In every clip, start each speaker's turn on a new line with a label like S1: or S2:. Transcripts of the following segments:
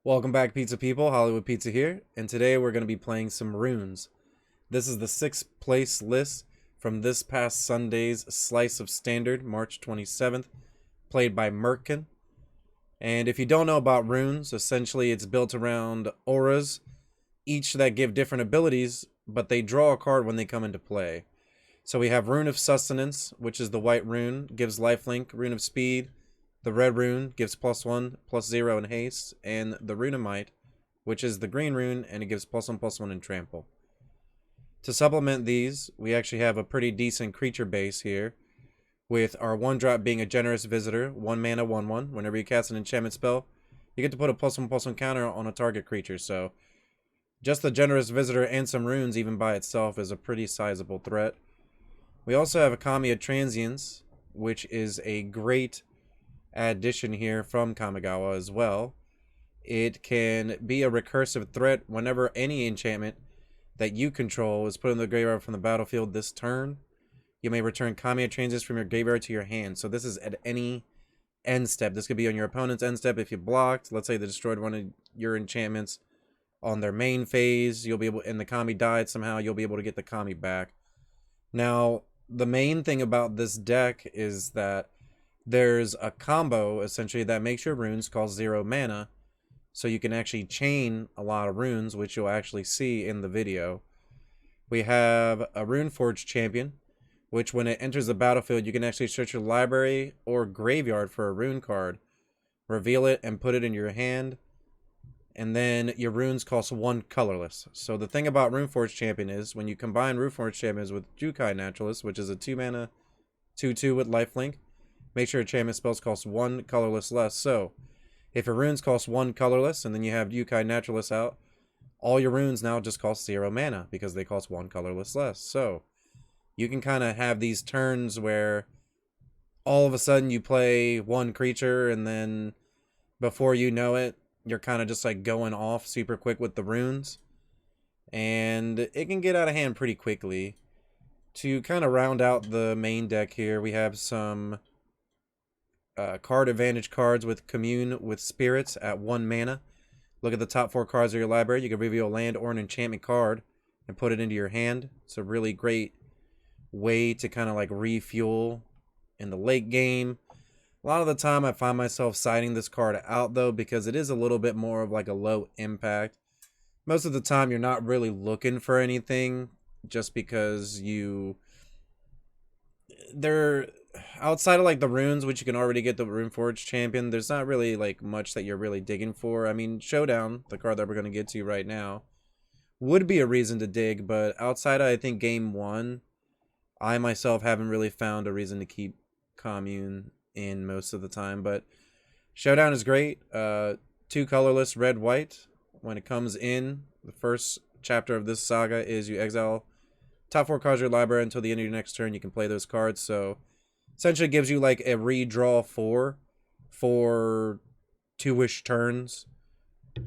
S1: Welcome back, pizza people. Hollywood Pizza here, and today we're going to be playing some runes. This is the 6th place list from this past Sunday's Slice of Standard, March 27th, played by Merkin. And if you don't know about runes, essentially it's built around auras, each that give different abilities, but they draw a card when they come into play. So we have Rune of Sustenance, which is the white rune, gives lifelink, Rune of Speed. The red rune gives +1, +0 in haste, and the Rune of Might, which is the green rune, and it gives +1/+1 in trample. To supplement these, we actually have a pretty decent creature base here, with our 1-drop being a Generous Visitor, 1 mana, 1/1. Whenever you cast an enchantment spell, you get to put a +1/+1 counter on a target creature, so just the Generous Visitor and some runes even by itself is a pretty sizable threat. We also have a Kami of Transience, which is a great addition here from Kamigawa as well. It can be a recursive threat whenever any enchantment that you control is put in the graveyard from the battlefield this turn. You may return Kami of Transience from your graveyard to your hand. So this is at any end step. This could be on your opponent's end step if you blocked. Let's say they destroyed one of your enchantments on their main phase. You'll be able, and the Kami died somehow, you'll be able to get the Kami back. Now, the main thing about this deck is that there's a combo, essentially, that makes your runes cost 0 mana, so you can actually chain a lot of runes, which you'll actually see in the video. We have a Runeforge champion, which when it enters the battlefield, you can actually search your library or graveyard for a rune card, reveal it, and put it in your hand, and then your runes cost 1 colorless. So the thing about Runeforge champion is, when you combine Runeforge champions with Jukai Naturalist, which is a 2 mana 2/2 with lifelink, make sure enchantment spells cost 1 colorless less. So, if your runes cost 1 colorless, and then you have Jukai Naturalist out, all your runes now just cost 0 mana, because they cost 1 colorless less. So, you can kind of have these turns where all of a sudden you play one creature, and then before you know it, you're kind of just like going off super quick with the runes. And it can get out of hand pretty quickly. To kind of round out the main deck here, we have some card advantage cards with Commune with Spirits at 1 mana. Look at the top 4 cards of your library. You can reveal a land or an enchantment card and put it into your hand. It's a really great way to kind of like refuel in the late game. A lot of the time I find myself siding this card out though, because it is a little bit more of like a low impact. Most of the time you're not really looking for anything, just because they're outside of like the runes, which you can already get the Runeforge champion. There's not really like much that you're really digging for. I mean, Showdown, the card that we're going to get to right now, would be a reason to dig, but outside of, I think, game 1, I myself haven't really found a reason to keep Commune in most of the time. But Showdown is great. 2 colorless, red, white. When it comes in, the first chapter of this saga is you exile top 4 cards of your library until the end of your next turn. You can play those cards. So essentially gives you like a redraw 4 for 2-ish turns.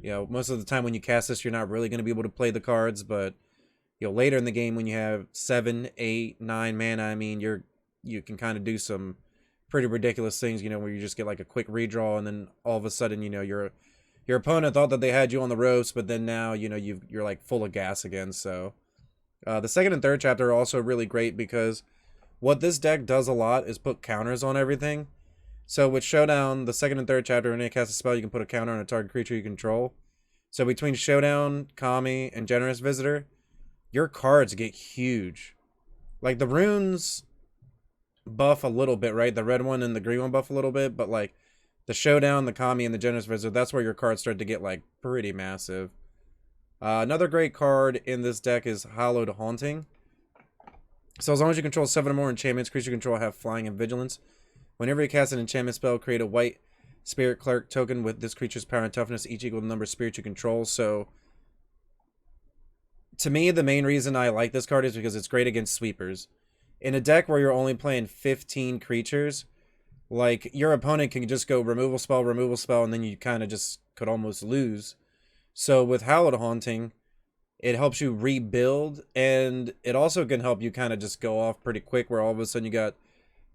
S1: You know, most of the time when you cast this, you're not really going to be able to play the cards, but you know, later in the game when you have 7, 8, 9 mana, I mean, you can kind of do some pretty ridiculous things, you know, where you just get like a quick redraw, and then all of a sudden, you know, your opponent thought that they had you on the ropes, but then now, you know, you're like full of gas again. So the second and third chapter are also really great, because what this deck does a lot is put counters on everything. So with Showdown, the second and third chapter, when you cast a spell, you can put a counter on a target creature you control. So between Showdown, Kami, and Generous Visitor, your cards get huge. Like the runes buff a little bit, right? The red one and the green one buff a little bit, but like the Showdown, the Kami, and the Generous Visitor, that's where your cards start to get like pretty massive. Another great card in this deck is Hallowed Haunting. So as long as you control 7 or more enchantments, creatures you control have flying and vigilance. Whenever you cast an enchantment spell, create a white spirit cleric token with this creature's power and toughness, each equal to the number of spirits you control. So to me, the main reason I like this card is because it's great against sweepers. In a deck where you're only playing 15 creatures, like your opponent can just go removal spell, and then you kind of just could almost lose. So with Hallowed Haunting, it helps you rebuild, and it also can help you kind of just go off pretty quick, where all of a sudden you got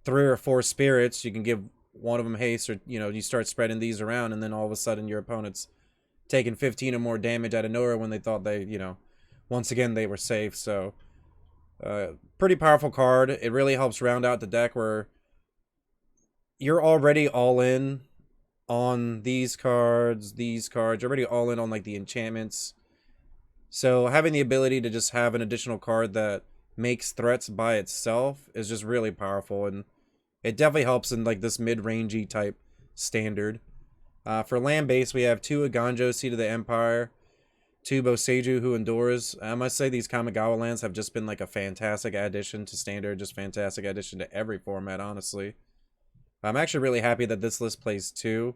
S1: 3 or 4 spirits. You can give one of them haste, or, you know, you start spreading these around, and then all of a sudden your opponent's taking 15 or more damage out of nowhere when they thought they, you know, once again, they were safe. So, pretty powerful card. It really helps round out the deck where you're already all in on these cards, you're already all in on like the enchantments. So having the ability to just have an additional card that makes threats by itself is just really powerful, and it definitely helps in like this mid-rangey type standard. For land base, we have 2 Aganjo, Seed of the Empire, 2 Boseiju, Who Endures. I must say these Kamigawa lands have just been like a fantastic addition to standard, just fantastic addition to every format, honestly. I'm actually really happy that this list plays 2.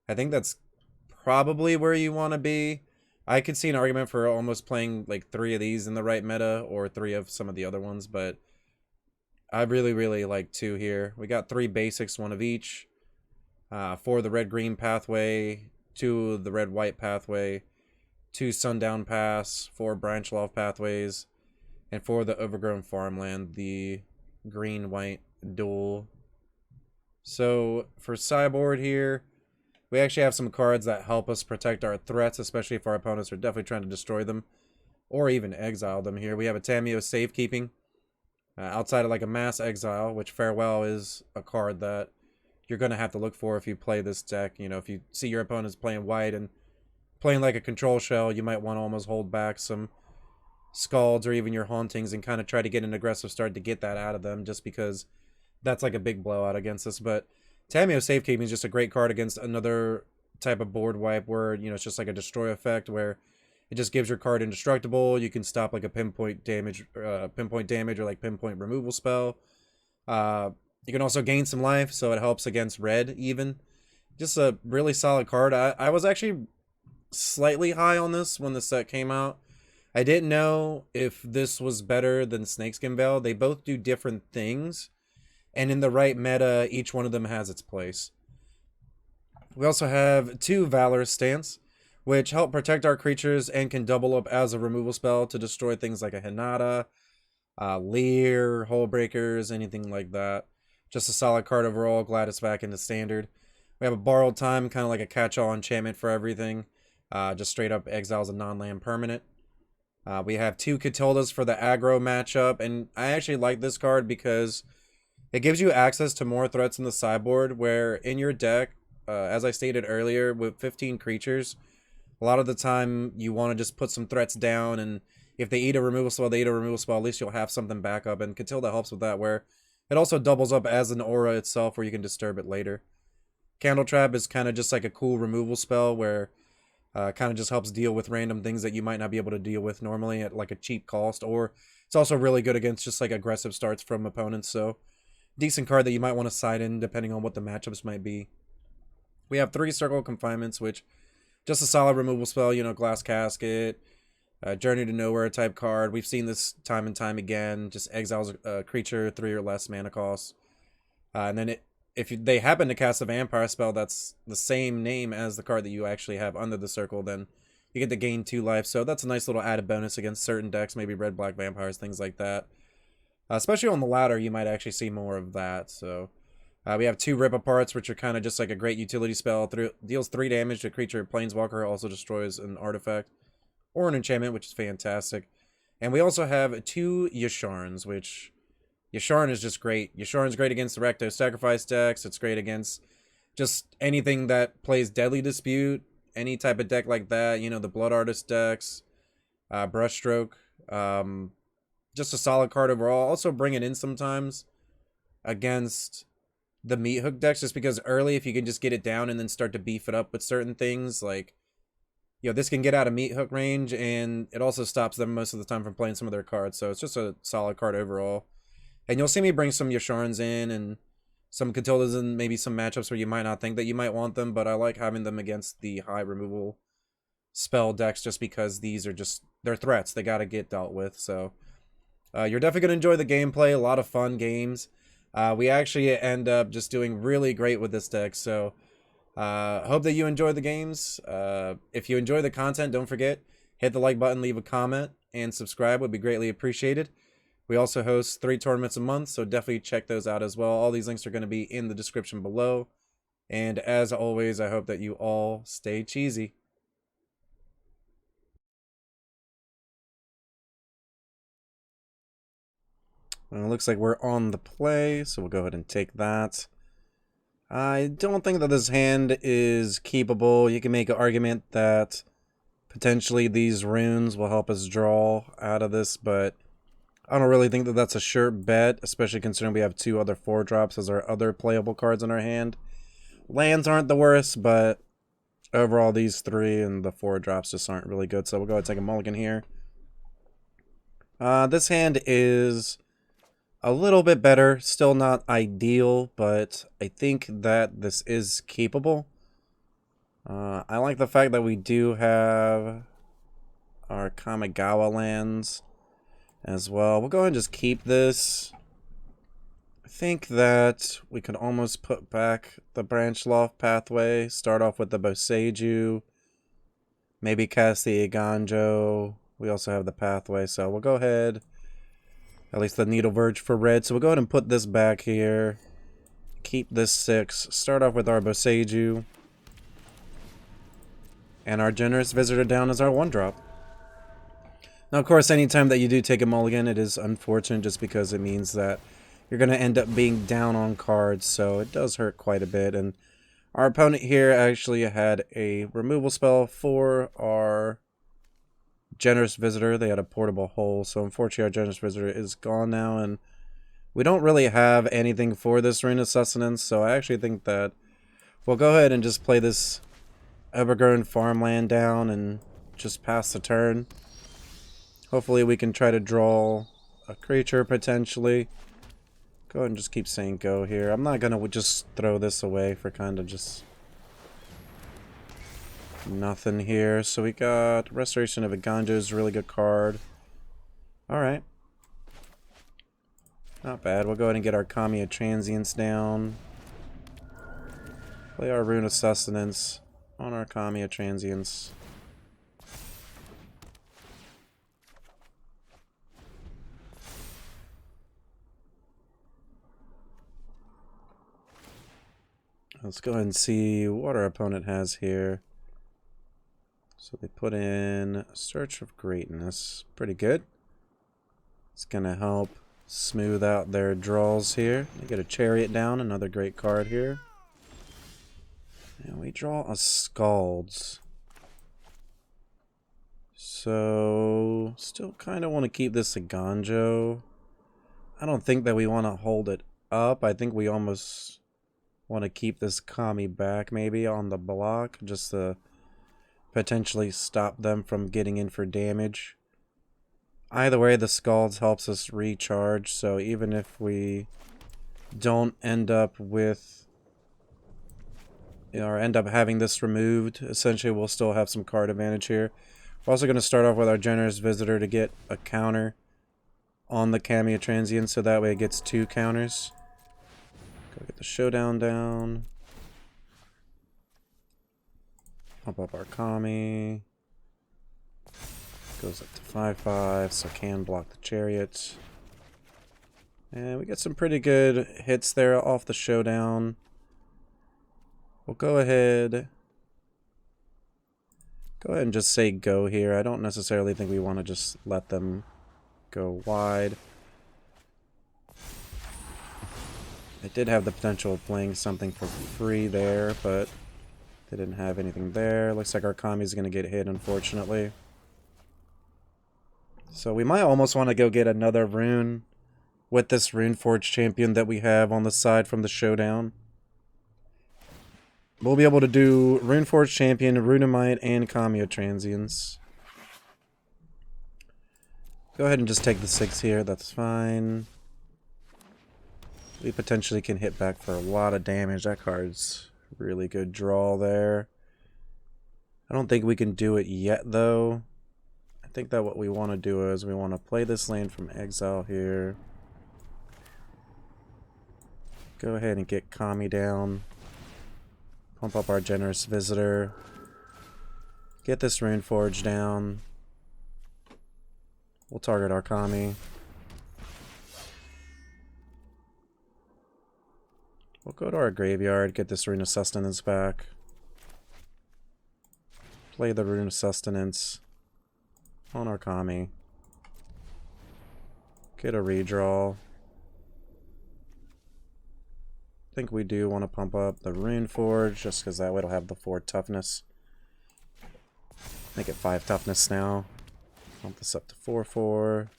S1: I think that's probably where you want to be. I could see an argument for almost playing like 3 of these in the right meta, or 3 of some of the other ones, but I really like 2 here. We got 3 basics, 1 of each. 4 the red-green pathway, 2 the red-white pathway, 2 sundown pass, 4 branch loft pathways, and 4 the overgrown farmland, the green-white dual. So for sideboard here, we actually have some cards that help us protect our threats, especially if our opponents are definitely trying to destroy them or even exile them here. We have a Tamiyo Safekeeping. Outside of like a Mass Exile, which Farewell is a card that you're going to have to look for if you play this deck. You know, if you see your opponents playing white and playing like a control shell, you might want to almost hold back some Scalds or even your Hauntings and kind of try to get an aggressive start to get that out of them, just because that's like a big blowout against us. But Tamiyo Safekeeping is just a great card against another type of board wipe where, you know, it's just like a destroy effect where it just gives your card indestructible. You can stop like a pinpoint damage or like pinpoint removal spell. You can also gain some life, so it helps against red even. Just a really solid card. I was actually slightly high on this when the set came out. I didn't know if this was better than Snakeskin Veil. They both do different things, and in the right meta, each one of them has its place. We also have 2 Valorous Stance, which help protect our creatures and can double up as a removal spell to destroy things like a Hinata, Leer, Hullbreakers, anything like that. Just a solid card overall. Glad it's back into standard. We have a Borrowed Time, kind of like a catch-all enchantment for everything. Just straight up exiles a non-land permanent. We have 2 Catildas for the aggro matchup, and I actually like this card because it gives you access to more threats in the sideboard, where in your deck, as I stated earlier, with 15 creatures, a lot of the time you want to just put some threats down, and if they eat a removal spell, at least you'll have something back up, and Catilda helps with that, where it also doubles up as an aura itself, where you can disturb it later. Candle Trap is kind of just like a cool removal spell, where kind of just helps deal with random things that you might not be able to deal with normally at like a cheap cost, or it's also really good against just like aggressive starts from opponents, so decent card that you might want to side in depending on what the matchups might be. We have 3 Circle Confinements, which just a solid removal spell, you know, Glass Casket, Journey to Nowhere type card. We've seen this time and time again. Just exiles a creature 3 or less mana cost. And then if they happen to cast a vampire spell that's the same name as the card that you actually have under the circle, then you get to gain 2 life. So that's a nice little added bonus against certain decks, maybe red-black vampires, things like that. Especially on the ladder, you might actually see more of that. So we have 2 Rip Aparts, which are kind of just like a great utility spell. Deals 3 damage to a creature. Planeswalker also destroys an artifact or an enchantment, which is fantastic. And we also have 2 Yasharns, which Yasharn is just great. Yasharn's great against the Recto Sacrifice decks. It's great against just anything that plays Deadly Dispute, any type of deck like that. You know, the Blood Artist decks, Brushstroke. Just a solid card overall. Also bring it in sometimes against the Meat Hook decks, just because early, if you can just get it down and then start to beef it up with certain things, like, you know, this can get out of Meat Hook range, and it also stops them most of the time from playing some of their cards, so it's just a solid card overall. And you'll see me bring some Yasharns in and some Catildas in maybe some matchups where you might not think that you might want them, but I like having them against the high removal spell decks just because these are just, they're threats. They got to get dealt with, so you're definitely going to enjoy the gameplay. A lot of fun games. We actually end up just doing really great with this deck, so hope that you enjoy the games. If you enjoy the content, don't forget, hit the like button, leave a comment, and subscribe would be greatly appreciated. We also host 3 tournaments a month, so definitely check those out as well. All these links are going to be in the description below. And as always, I hope that you all stay cheesy. Well, it looks like we're on the play, so we'll go ahead and take that. I don't think that this hand is keepable. You can make an argument that potentially these runes will help us draw out of this, but I don't really think that that's a sure bet, especially considering we have 2 other 4-drops as our other playable cards in our hand. Lands aren't the worst, but overall these 3 and the 4-drops just aren't really good, so we'll go ahead and take a mulligan here. This hand is a little bit better, still not ideal, but I think that this is keepable. I like the fact that we do have our Kamigawa lands as well. We'll go ahead and just keep this. I think that we could almost put back the Branch Loft pathway, start off with the Boseiju, maybe cast the Iganjo. We also have the pathway, so we'll go ahead. At least the Needle Verge for red. So we'll go ahead and put this back here. Keep this 6. Start off with our Boseiju. And our Generous Visitor down as our 1-drop. Now, of course, anytime that you do take a mulligan, it is unfortunate just because it means that you're going to end up being down on cards. So it does hurt quite a bit. And our opponent here actually had a removal spell for our Generous Visitor. They had a portable hole, so unfortunately our Generous Visitor is gone now, and we don't really have anything for this Rune of Sustenance, so I actually think that we'll go ahead and just play this Evergreen farmland down and just pass the turn. Hopefully we can try to draw a creature potentially. Go ahead and just keep saying go here. I'm not going to just throw this away for kind of just nothing here. So we got Restoration of Iganjo is a really good card. Alright. Not bad. We'll go ahead and get our Kamiya Transients down. Play our Rune of Sustenance on our Kamiya Transients. Let's go ahead and see what our opponent has here. So they put in Search of Greatness. Pretty good. It's going to help smooth out their draws here. They get a Chariot down, another great card here. And we draw a Scalds. So, still kind of want to keep this Iganjo. I don't think that we want to hold it up. I think we almost want to keep this Kami back maybe on the block, just to potentially stop them from getting in for damage. Either way, the Scalds helps us recharge, so even if we don't end up with, or end up having this removed, essentially we'll still have some card advantage here. We're also going to start off with our Generous Visitor to get a counter on the Kamiya Transient, so that way it gets 2 counters. Go get the Showdown down. Pump up our Kami. Goes up to 5/5, so can block the Chariot. And we get some pretty good hits there off the Showdown. We'll go ahead and just say go here. I don't necessarily think we want to just let them go wide. They did have the potential of playing something for free there, but they didn't have anything there. Looks like our Kami's going to get hit, unfortunately. So we might almost want to go get another rune with this Runeforge champion that we have on the side from the Showdown. We'll be able to do Runeforge champion, Runemite, and Kamiya Transients. Go ahead and just take the 6 here, that's fine. We potentially can hit back for a lot of damage. That card's really good draw there. I don't think we can do it yet, though. I think that what we want to do is we want to play this land from exile here. Go ahead and get Kami down. Pump up our Generous Visitor. Get this Runeforge down. We'll target our Kami. We'll go to our graveyard, get this Rune of Sustenance back. Play the Rune of Sustenance on our Kami. Get a redraw. think we do want to pump up the Rune Forge, just because that way it'll have the 4 toughness. Make it 5 toughness now. Pump this up to 4/4.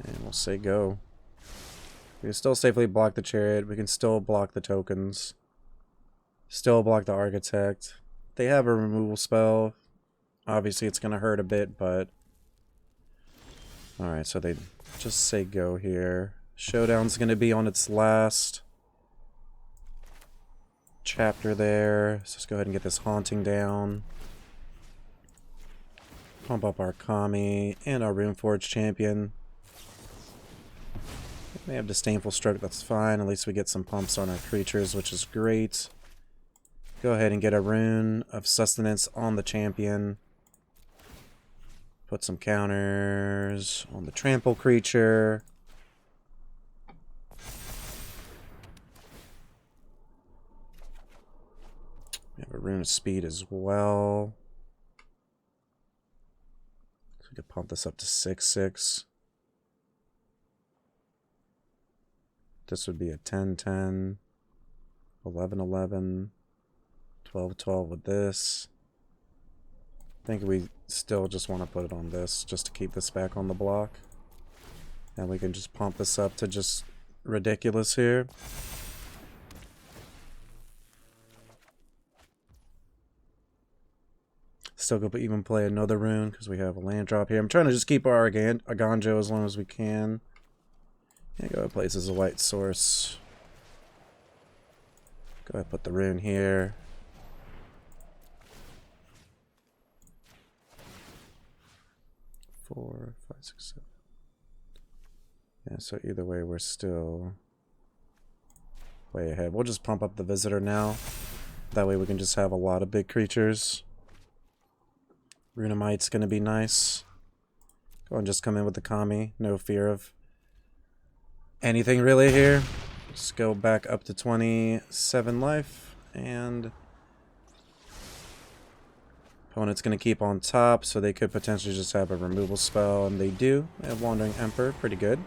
S1: And we'll say go. We can still safely block the Chariot. We can still block the tokens. Still block the Architect. They have a removal spell. Obviously it's going to hurt a bit, but... Alright, so they just say go here. Showdown's going to be on its last chapter there. So let's go ahead and get this Haunting down. Pump up our Kami and our Runeforge champion. We have Disdainful Stroke, that's fine. At least we get some pumps on our creatures, which is great. Go ahead and get a Rune of Sustenance on the champion. Put some counters on the Trample creature. We have a Rune of Speed as well. So we could pump this up to 6/6. This would be a 10/10, 11/11, 12/12 with this. I think we still just want to put it on this just to keep this back on the block. And we can just pump this up to just ridiculous here. Still could even play another rune because we have a land drop here. I'm trying to just keep our Aganjo as long as we can. Yeah, go ahead, place as a white source. Go ahead, put the rune here. Four, five, six, seven. Yeah, so either way, we're still way ahead. We'll just pump up the Visitor now. That way we can just have a lot of big creatures. Runamite's gonna be nice. Go and just come in with the Kami. No fear of anything really here. Just go back up to 27 life, and opponent's going to keep on top, so they could potentially just have a removal spell, and they do. They have Wandering Emperor, pretty good.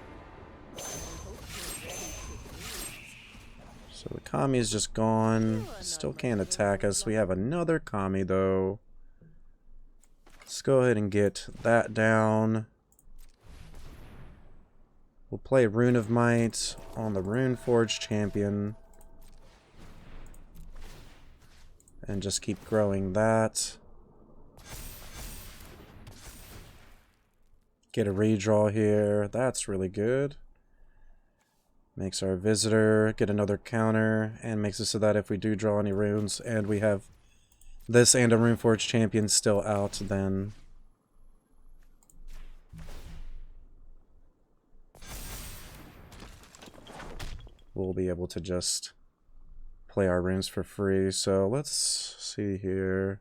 S1: So the Kami is just gone. Still can't attack us. We have another Kami though. Let's go ahead and get that down. We'll play Rune of Might on the Runeforge champion. And just keep growing that. Get a redraw here. That's really good. Makes our Visitor get another counter. And makes it so that if we do draw any runes and we have this and a Runeforge champion still out, then we'll be able to just play our runes for free. So let's see here.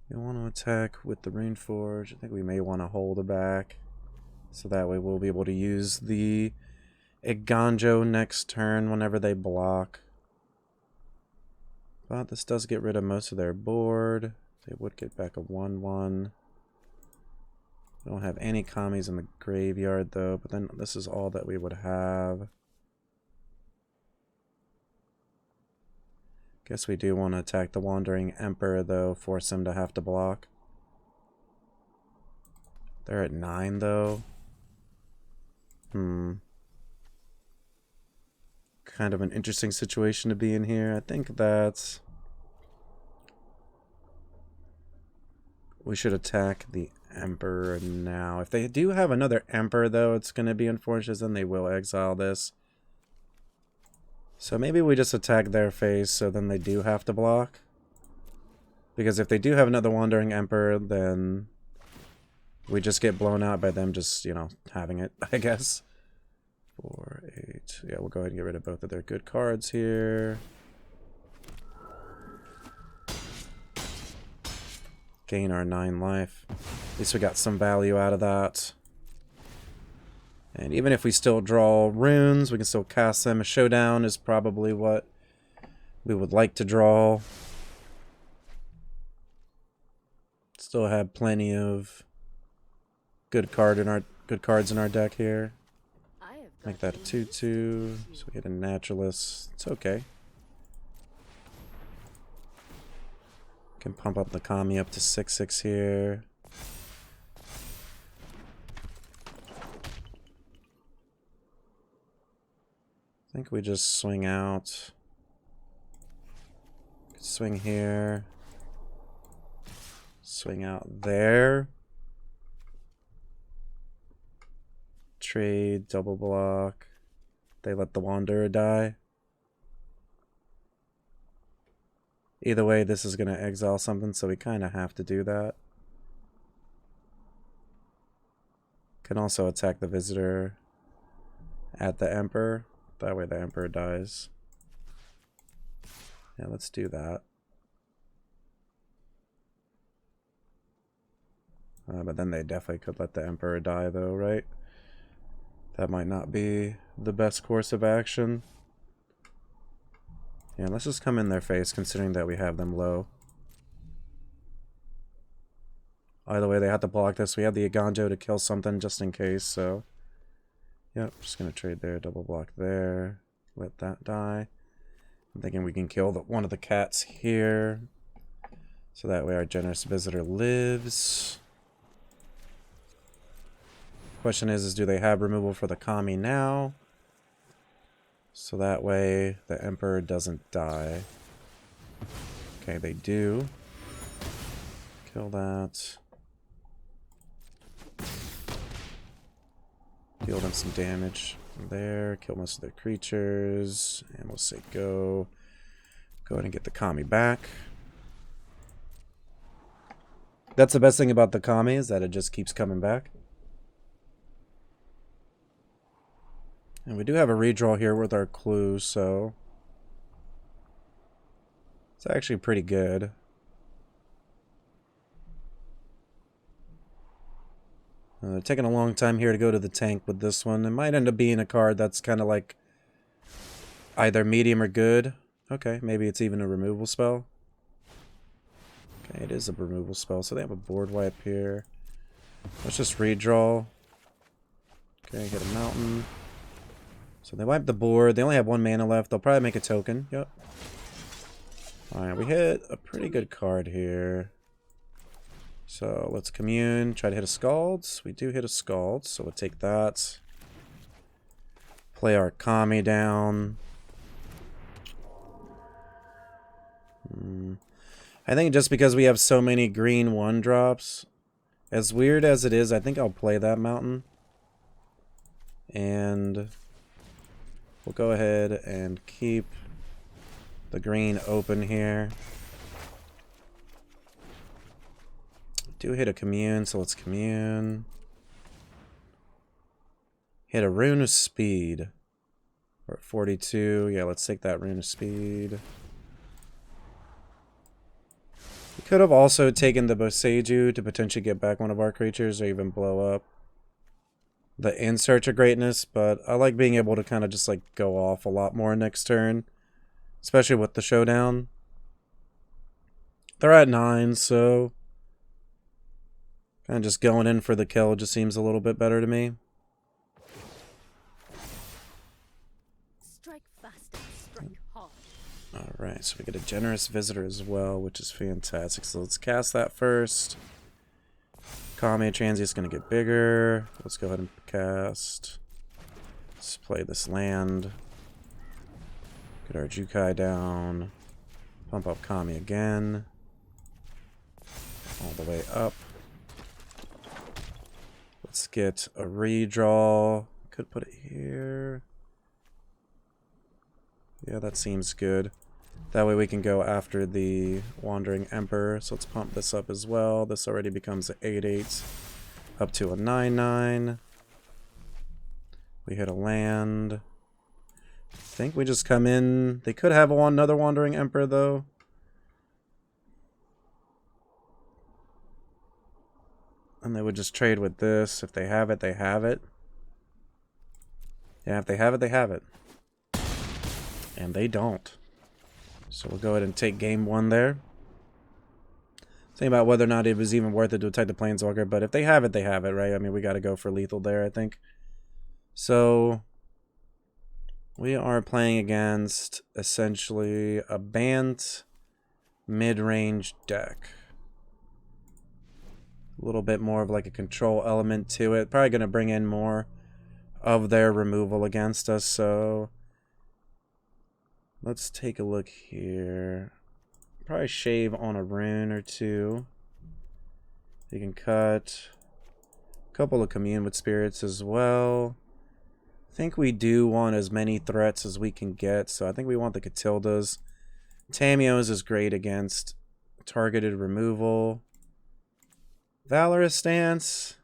S1: We want to attack with the Runeforge. I think we may want to hold it back. So that way we'll be able to use the Aganjo next turn whenever they block. But this does get rid of most of their board. They would get back a 1/1. We don't have any Kamis in the graveyard though, but then this is all that we would have. Guess we do want to attack the Wandering Emperor though, force him to have to block. They're at 9 though. Kind of an interesting situation to be in here. I think that we should attack the Emperor now. If they do have another Emperor though, it's going to be unfortunate, then they will exile this. So maybe we just attack their face so then they do have to block. Because if they do have another Wandering Emperor, then we just get blown out by them just, you know, having it, I guess. 4, 8. Yeah, we'll go ahead and get rid of both of their good cards here. Gain our 9 life. At least we got some value out of that. And even if we still draw runes, we can still cast them. A Showdown is probably what we would like to draw. Still have plenty of good cards in our deck here. Make that a 2/2. So we get a naturalist. It's okay. Can pump up the Kami up to 6/6 here. I think we just swing out. Swing here. Swing out there. Trade, double block. They let the Wanderer die. Either way, this is going to exile something, so we kind of have to do that. Can also attack the Visitor at the Emperor. That way the Emperor dies. Yeah, let's do that. But then they definitely could let the Emperor die, though, right? That might not be the best course of action. Yeah, let's just come in their face, considering that we have them low. Either way, they have to block this. We have the Aganjo to kill something just in case, so... Yep, just going to trade there, double block there. Let that die. I'm thinking we can kill one of the cats here. So that way our generous visitor lives. Question is do they have removal for the Kami now? So that way the Emperor doesn't die. Okay, they do. Kill that. Deal them some damage there. Kill most of their creatures. And we'll say go. Go ahead and get the Kami back. That's the best thing about the Kami, is that it just keeps coming back. And we do have a redraw here with our clue, so it's actually pretty good. Taking a long time here to go to the tank with this one. It might end up being a card that's kind of like either medium or good. Okay, maybe it's even a removal spell. Okay, it is a removal spell, so they have a board wipe here. Let's just redraw. Okay, get a mountain. So they wipe the board. They only have 1 mana left. They'll probably make a token. Yep. Alright, we hit a pretty good card here. So let's commune. Try to hit a Scald. We do hit a Scald, so we'll take that. Play our Kami down. I think just because we have so many green 1-drops, as weird as it is, I think I'll play that mountain. And we'll go ahead and keep the green open here. Do hit a commune, so let's commune. Hit a Rune of Speed. We're at 42. Yeah, let's take that Rune of Speed. We could have also taken the Boseiju to potentially get back one of our creatures or even blow up the In Search of Greatness, but I like being able to kind of just like go off a lot more next turn, especially with the showdown. They're at 9, so kind of just going in for the kill just seems a little bit better to me.
S2: Strike fast, strike hard.
S1: Alright, so we get a Generous Visitor as well, which is fantastic. So let's cast that first. Kami Transient's going to get bigger. Let's go ahead and cast. Let's play this land. Get our Jukai down. Pump up Kami again. All the way up. Let's get a redraw. Could put it here. Yeah, that seems good. That way we can go after the Wandering Emperor. So let's pump this up as well. This already becomes an 8/8 up to a 9/9. We hit a land. I think we just come in. They could have another Wandering Emperor though. And they would just trade with this. If they have it, they have it. Yeah, if they have it, they have it. And they don't. So we'll go ahead and take game 1 there. Think about whether or not it was even worth it to attack the Planeswalker, but if they have it, they have it, right? I mean, we got to go for lethal there, I think. So We are playing against essentially a Bant mid-range deck. A little bit more of like a control element to it. Probably going to bring in more of their removal against us, so let's take a look here. Probably shave on a rune or two. You can cut a couple of Commune with Spirits as well. I think we do want as many threats as we can get, so I think we want the Catildas. Tamiyo's is great against targeted removal. Valorous Stance,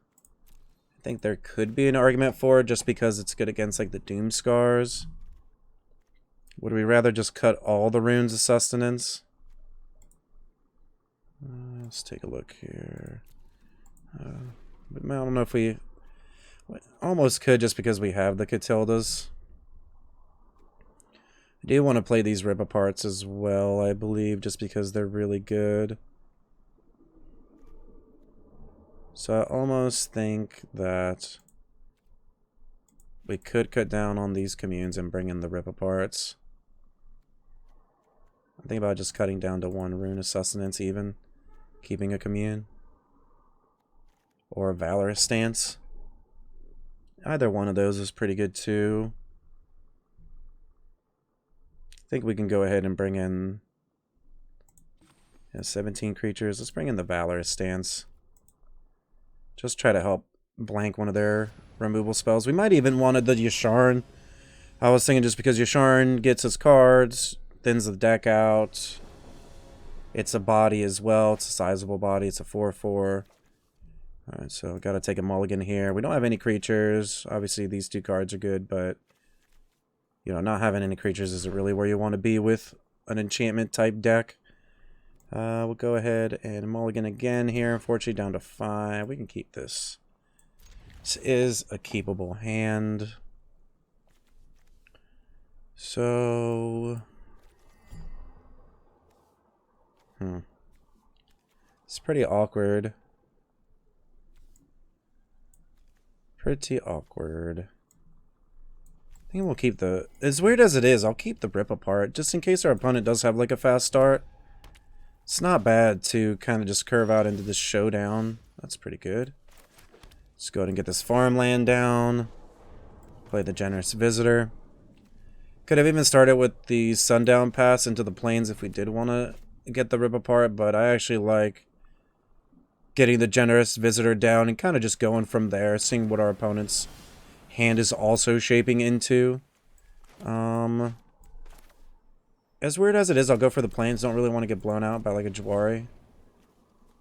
S1: I think there could be an argument for it just because it's good against like the Doom Scars. Would we rather just cut all the runes of sustenance? Let's take a look here. But I don't know if we almost could just because we have the Catildas. I do want to play these Rip Aparts as well, I believe, just because they're really good. So I almost think that we could cut down on these communes and bring in the Rip Aparts. I think about just cutting down to one rune of sustenance even. Keeping a commune. Or a Valorous Stance. Either one of those is pretty good too. I think we can go ahead and bring in 17 creatures. Let's bring in the Valorous Stance. Just try to help blank one of their removal spells. We might even wanted the Yasharn. I was thinking just because Yasharn gets his cards, thins the deck out. It's a body as well. It's a sizable body. It's a 4/4. Alright, so gotta take a mulligan here. We don't have any creatures. Obviously these two cards are good, but you know, not having any creatures isn't really where you want to be with an enchantment type deck. We'll go ahead and mulligan again here. Unfortunately down to 5. We can keep this. This is a keepable hand. So it's pretty awkward. Pretty awkward. I think we'll keep the... As weird as it is, I'll keep the Rip Apart, just in case our opponent does have like a fast start. It's not bad to kind of just curve out into this showdown. That's pretty good. Let's go ahead and get this farmland down. Play the Generous Visitor. Could have even started with the Sundown Pass into the Plains if we did want to get the Rip Apart, but I actually like getting the Generous Visitor down and kind of just going from there, seeing what our opponent's hand is also shaping into. As weird as it is, I'll go for the Plains. Don't really want to get blown out by like a Jawari.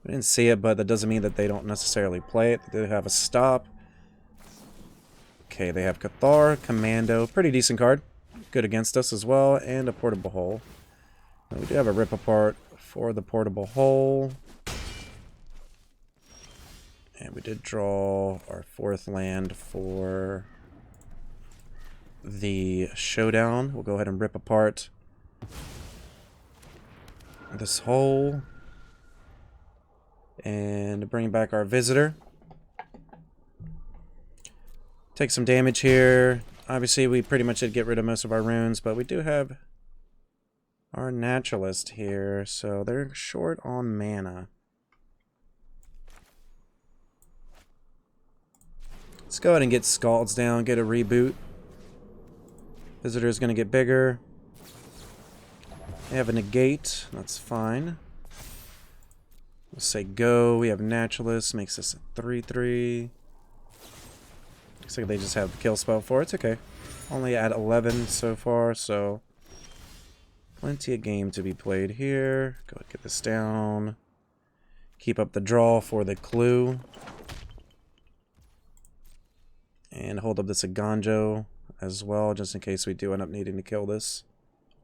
S1: I didn't see it, but that doesn't mean that they don't necessarily play it. They have a stop. Okay, they have Cathar, Commando. Pretty decent card. Good against us as well. And a Portable Hole. We do have a Rip Apart for the Portable Hole. And we did draw our 4th land for the Showdown. We'll go ahead and Rip Apart this hole. And bring back our Visitor. Take some damage here. Obviously, we pretty much did get rid of most of our runes, but we do have our Naturalist here, so they're short on mana. Let's go ahead and get Scalds down, get a reboot. Visitor's going to get bigger. They have a negate, that's fine. We'll say go. We have Naturalist, makes this a 3/3. Looks like they just have the kill spell for it. It's okay. Only at 11 so far, so plenty of game to be played here. Go ahead and get this down. Keep up the draw for the clue. And hold up this Aganjo as well, just in case we do end up needing to kill this.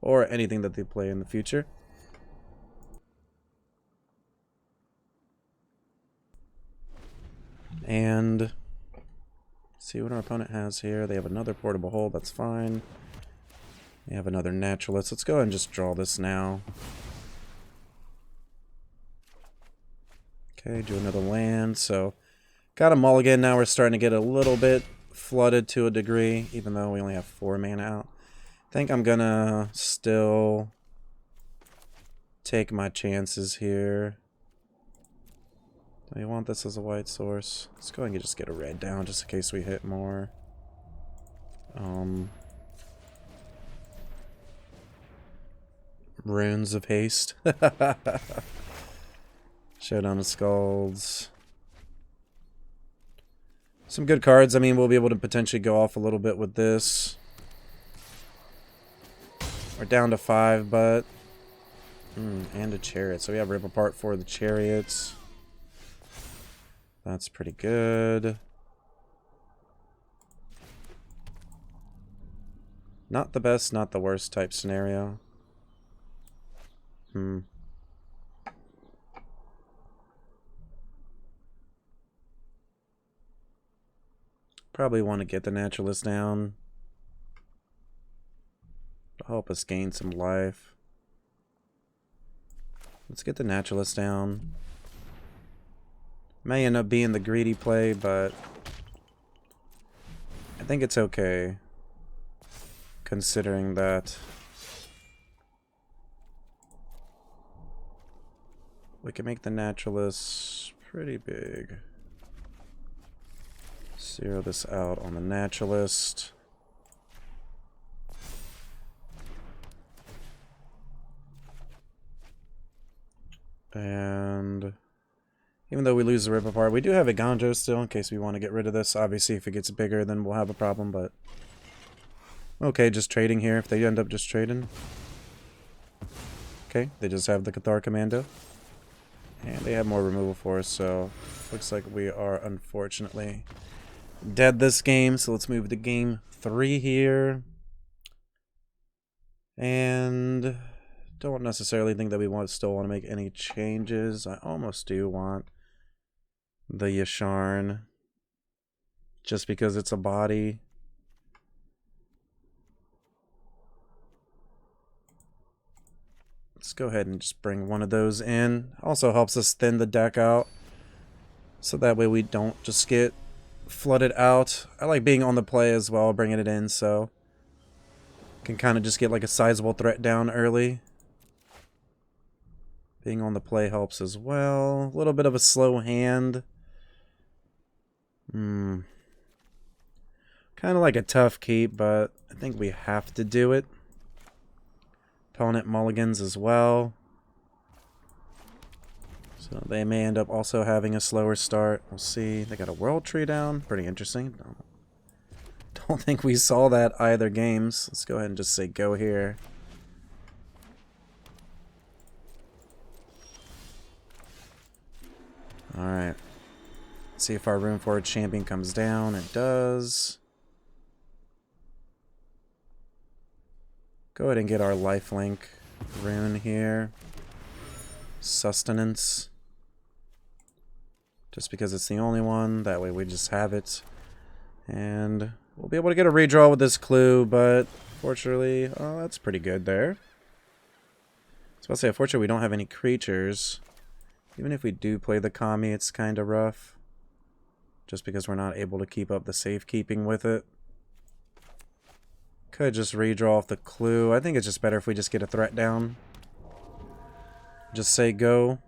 S1: Or anything that they play in the future. And see what our opponent has here. They have another Portable Hole, that's fine. They have another Naturalist. Let's go ahead and just draw this now. Okay, do another land. So, got a mulligan. Now we're starting to get a little bit flooded to a degree, even though we only have 4 mana out. think I'm gonna still take my chances here. Do we want this as a white source? Let's go ahead and just get a red down just in case we hit more. Runes of Haste. Showdown of Skulls. Some good cards. I mean, we'll be able to potentially go off a little bit with this. We're down to 5, but... and a Chariot. So we have Rip Apart for the Chariots. That's pretty good. Not the best, not the worst type scenario. Probably want to get the Naturalist down to help us gain some life. Let's get the Naturalist down. May end up being the greedy play, but I think it's okay, considering that we can make the Naturalist pretty big. Zero this out on the Naturalist. And even though we lose the Rip Apart, we do have a Ganjo still in case we want to get rid of this. Obviously, if it gets bigger, then we'll have a problem, but... Okay, just trading here if they end up just trading. Okay, they just have the Cathar Commando. And they have more removal for us, so... Looks like we are, unfortunately, dead this game. So let's move to game 3 here. And... Don't necessarily think that we still want to make any changes. I almost do want the Yasharn, just because it's a body. Let's go ahead and just bring one of those in. Also helps us thin the deck out, so that way we don't just get flooded out. I like being on the play as well, bringing it in, so can kind of just get like a sizable threat down early. Being on the play helps as well. A little bit of a slow hand. Kind of like a tough keep, but I think we have to do it. Opponent mulligans as well. So they may end up also having a slower start. We'll see. They got a World Tree down. Pretty interesting. Don't think we saw that either games. Let's go ahead and just say go here. Alright. See if our Rune Forward champion comes down. It does. Go ahead and get our lifelink rune here. Sustenance. Just because it's the only one. That way we just have it. And we'll be able to get a redraw with this clue, but fortunately, oh, that's pretty good there. I was about to say, unfortunately, we don't have any creatures. Even if we do play the Kami, it's kind of rough. Just because we're not able to keep up the safekeeping with it. Could just redraw off the clue. I think it's just better if we just get a threat down. Just say go.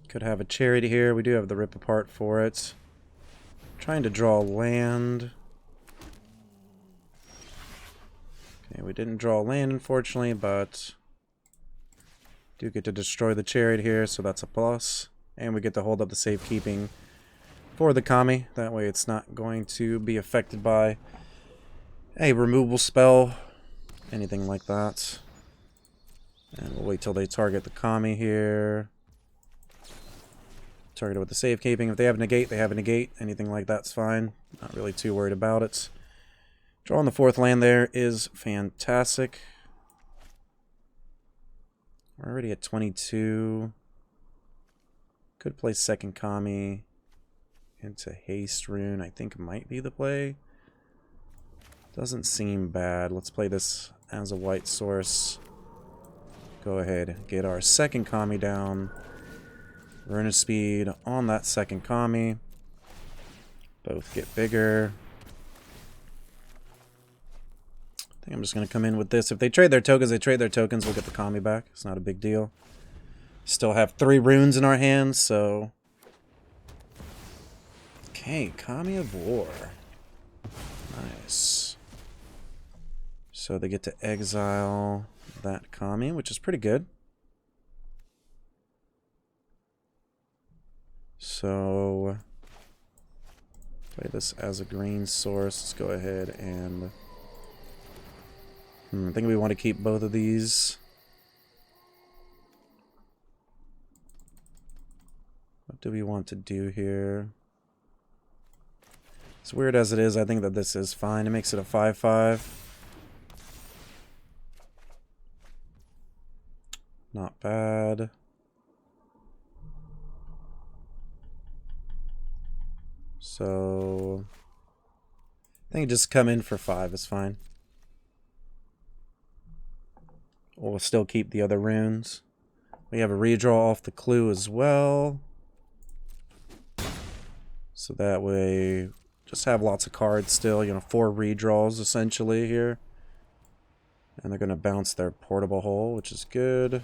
S1: Could have a Chariot here. We do have the Rip Apart for it. Trying to draw land. Okay, we didn't draw land, unfortunately, but do get to destroy the Chariot here, so that's a plus. And we get to hold up the safekeeping for the Kami. That way it's not going to be affected by a removal spell, anything like that. And we'll wait till they target the Kami here. Target it with the safekeeping. If they have a negate, they have a negate. Anything like that's fine. Not really too worried about it. Drawing the 4th land there is fantastic. We're already at 22. Could play second Kami into Haste Rune. I think might be the play. Doesn't seem bad. Let's play this as a white source. Go ahead, get our second Kami down. Rune of Speed on that second Kami. Both get bigger. think I'm just going to come in with this. If they trade their tokens, they trade their tokens. We'll get the Kami back. It's not a big deal. Still have 3 runes in our hands, so... Okay, Kami of War. Nice. So they get to exile that Kami, which is pretty good. So... play this as a green source. Let's go ahead and... I think we want to keep both of these. What do we want to do here? As weird as it is, I think that this is fine. It makes it a 5/5. Not bad. So... I think just come in for 5 is fine. We'll still keep the other runes. We have a redraw off the clue as well. So that way, just have lots of cards still. You know, 4 redraws essentially here. And they're going to bounce their portable hole, which is good.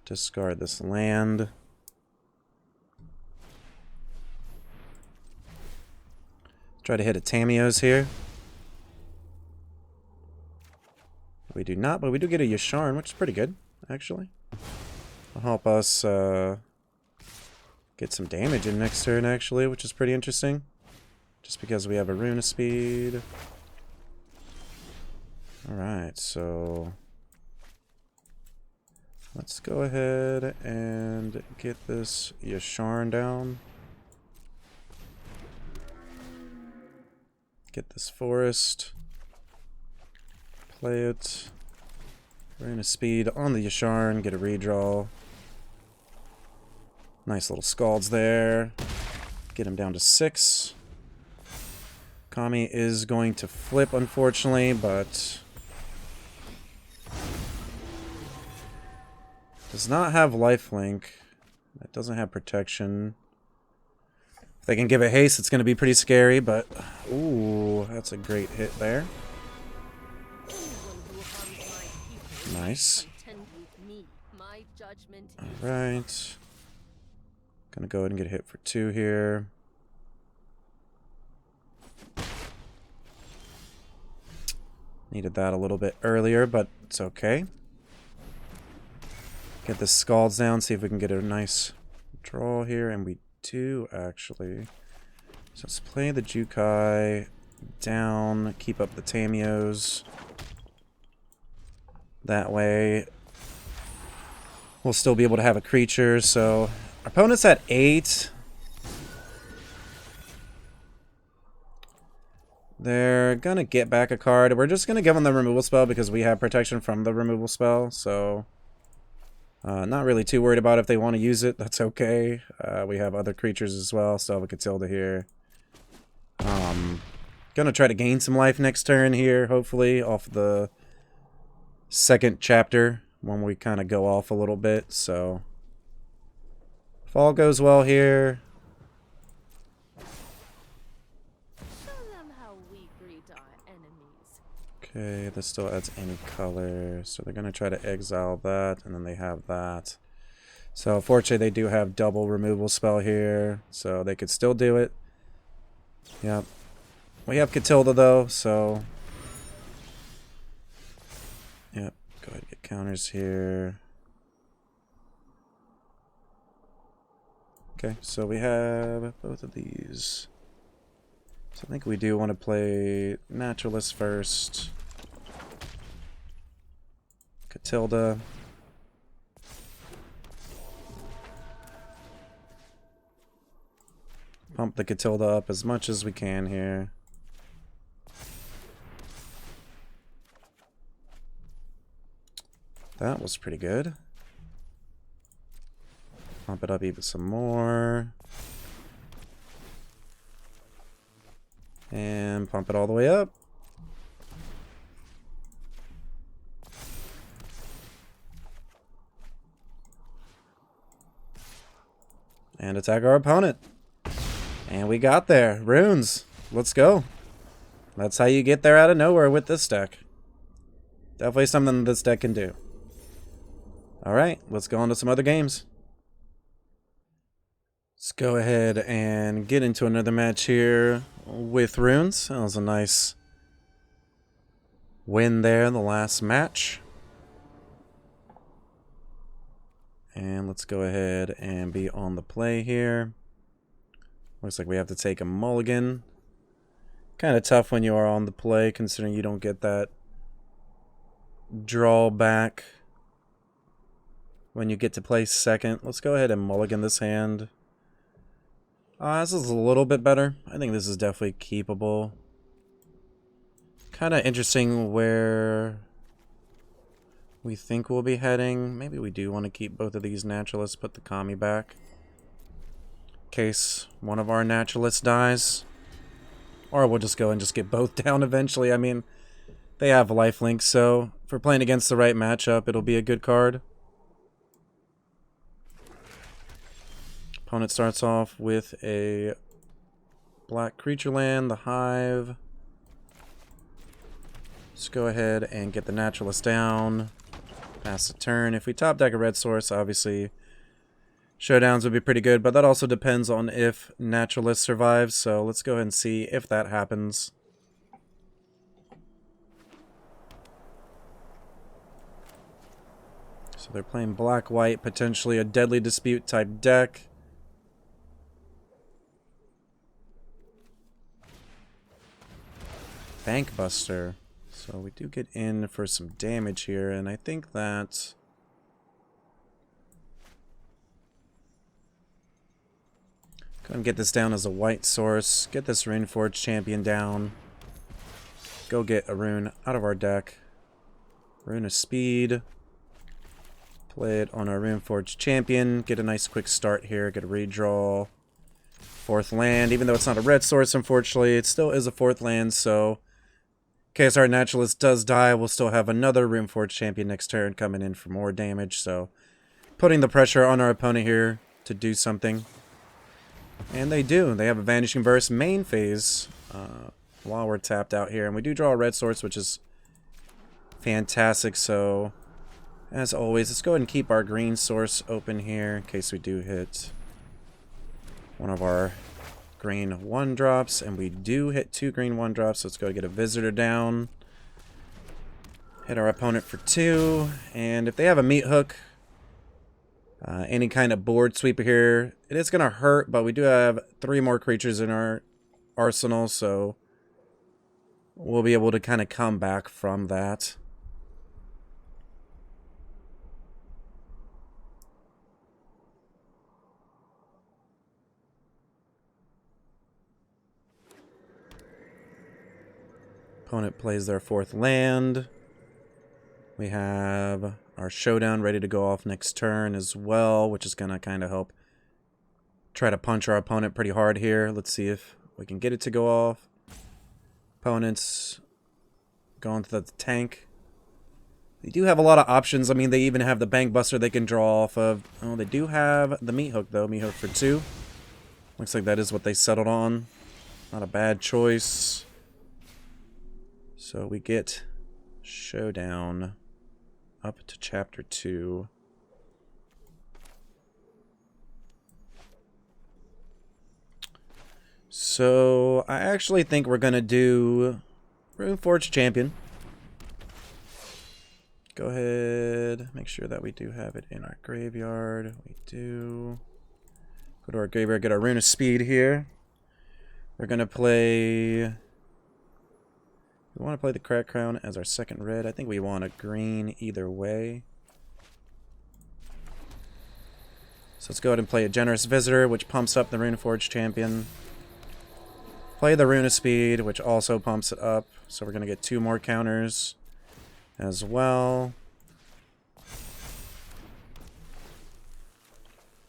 S1: Discard this land. Try to hit a Tamiyo's here. We do not, but we do get a Yasharn, which is pretty good, actually. Will help us get some damage in next turn, actually, which is pretty interesting. Just because we have a rune of speed. Alright, so... let's go ahead and get this Yasharn down. Get this forest. Play it. Rune of speed on the Yasharn, get a redraw. Nice little Scalds there. Get him down to 6. Kami is going to flip, unfortunately, but... does not have lifelink. It doesn't have protection. If they can give it haste, it's going to be pretty scary, but... ooh, that's a great hit there. Nice. Alright. Gonna go ahead and get hit for 2 here. Needed that a little bit earlier, but it's okay. Get the Scalds down, see if we can get a nice draw here, and we do, actually. So let's play the Jukai down, keep up the Tamiyos. That way, we'll still be able to have a creature. So, our opponent's at 8. They're gonna get back a card. We're just gonna give them the removal spell because we have protection from the removal spell. So, not really too worried about if they want to use it. That's okay. We have other creatures as well. Still have a Catilda here. Gonna try to gain some life next turn here, hopefully, off the second chapter when we kind of go off a little bit. So if all goes well here,
S2: Show them how we greet our enemies.
S1: okay, this still adds any color, so they're gonna try to exile that, and then they have that. So fortunately they do have double removal spell here, so they could still do it. Yep, we have Catilda though, so yep. Go ahead and get counters here. Okay, so we have both of these. So I think we do want to play Naturalist first. Catilda. Pump the Catilda up as much as we can here. That was pretty good. Pump it up even some more. And pump it all the way up. And attack our opponent. And we got there. Runes. Let's go. That's how you get there out of nowhere with this deck. Definitely something this deck can do. Alright, let's go on to some other games. Let's go ahead and get into another match here with Runes. That was a nice win there in the last match. And let's go ahead and be on the play here. Looks like we have to take a mulligan. Kind of tough when you are on the play, considering you don't get that drawback when you get to play second. Let's go ahead and mulligan this hand. This is a little bit better. I think this is definitely keepable. Kind of interesting where we think we'll be heading. Maybe we do want to keep both of these naturalists, put the Kami back. In case one of our naturalists dies. Or we'll just go and just get both down eventually. I mean, they have lifelink, so if we're playing against the right matchup, it'll be a good card. Opponent starts off with a black creature land, the Hive. Let's go ahead and get the naturalist down. Pass the turn. If we top deck a red source, obviously showdowns would be pretty good, but that also depends on if naturalist survives, so let's go ahead and see if that happens. So they're playing black-white, potentially a Deadly Dispute type deck. Bankbuster. So we do get in for some damage here, and I think that go and get this down as a white source. Get this Runeforge champion down. Go get a rune out of our deck. Rune of Speed. Play it on our Runeforge champion. Get a nice quick start here. Get a redraw. Fourth land. Even though it's not a red source, unfortunately, it still is a fourth land, so in case our naturalist does die, we'll still have another Runeforge champion next turn coming in for more damage, so putting the pressure on our opponent here to do something. And they do. They have a Vanishing Verse main phase while we're tapped out here. And we do draw a red source, which is fantastic. So, as always, let's go ahead and keep our green source open here in case we do hit one of our green 1-drops. And we do hit 2 green 1-drops. So let's go get a visitor down. Hit our opponent for 2. And if they have a meat hook, any kind of board sweeper here, it is going to hurt, but we do have 3 more creatures in our arsenal, so we'll be able to kind of come back from that. Opponent plays their 4th land. We have our showdown ready to go off next turn as well, which is going to kind of help try to punch our opponent pretty hard here. Let's see if we can get it to go off. Opponents going to the tank. They do have a lot of options. I mean, they even have the Bankbuster they can draw off of. Oh, they do have the meat hook, though. Meat hook for 2. Looks like that is what they settled on. Not a bad choice. So we get showdown up to chapter 2. So I actually think we're gonna do Runeforge champion. Go ahead, make sure that we do have it in our graveyard. We do. Go to our graveyard, get our Rune of Speed here. We're gonna play. We want to play the Crack Crown as our second red. I think we want a green either way. So let's go ahead and play a Generous Visitor, which pumps up the Runeforge champion. Play the Rune of Speed, which also pumps it up. So we're going to get 2 more counters as well.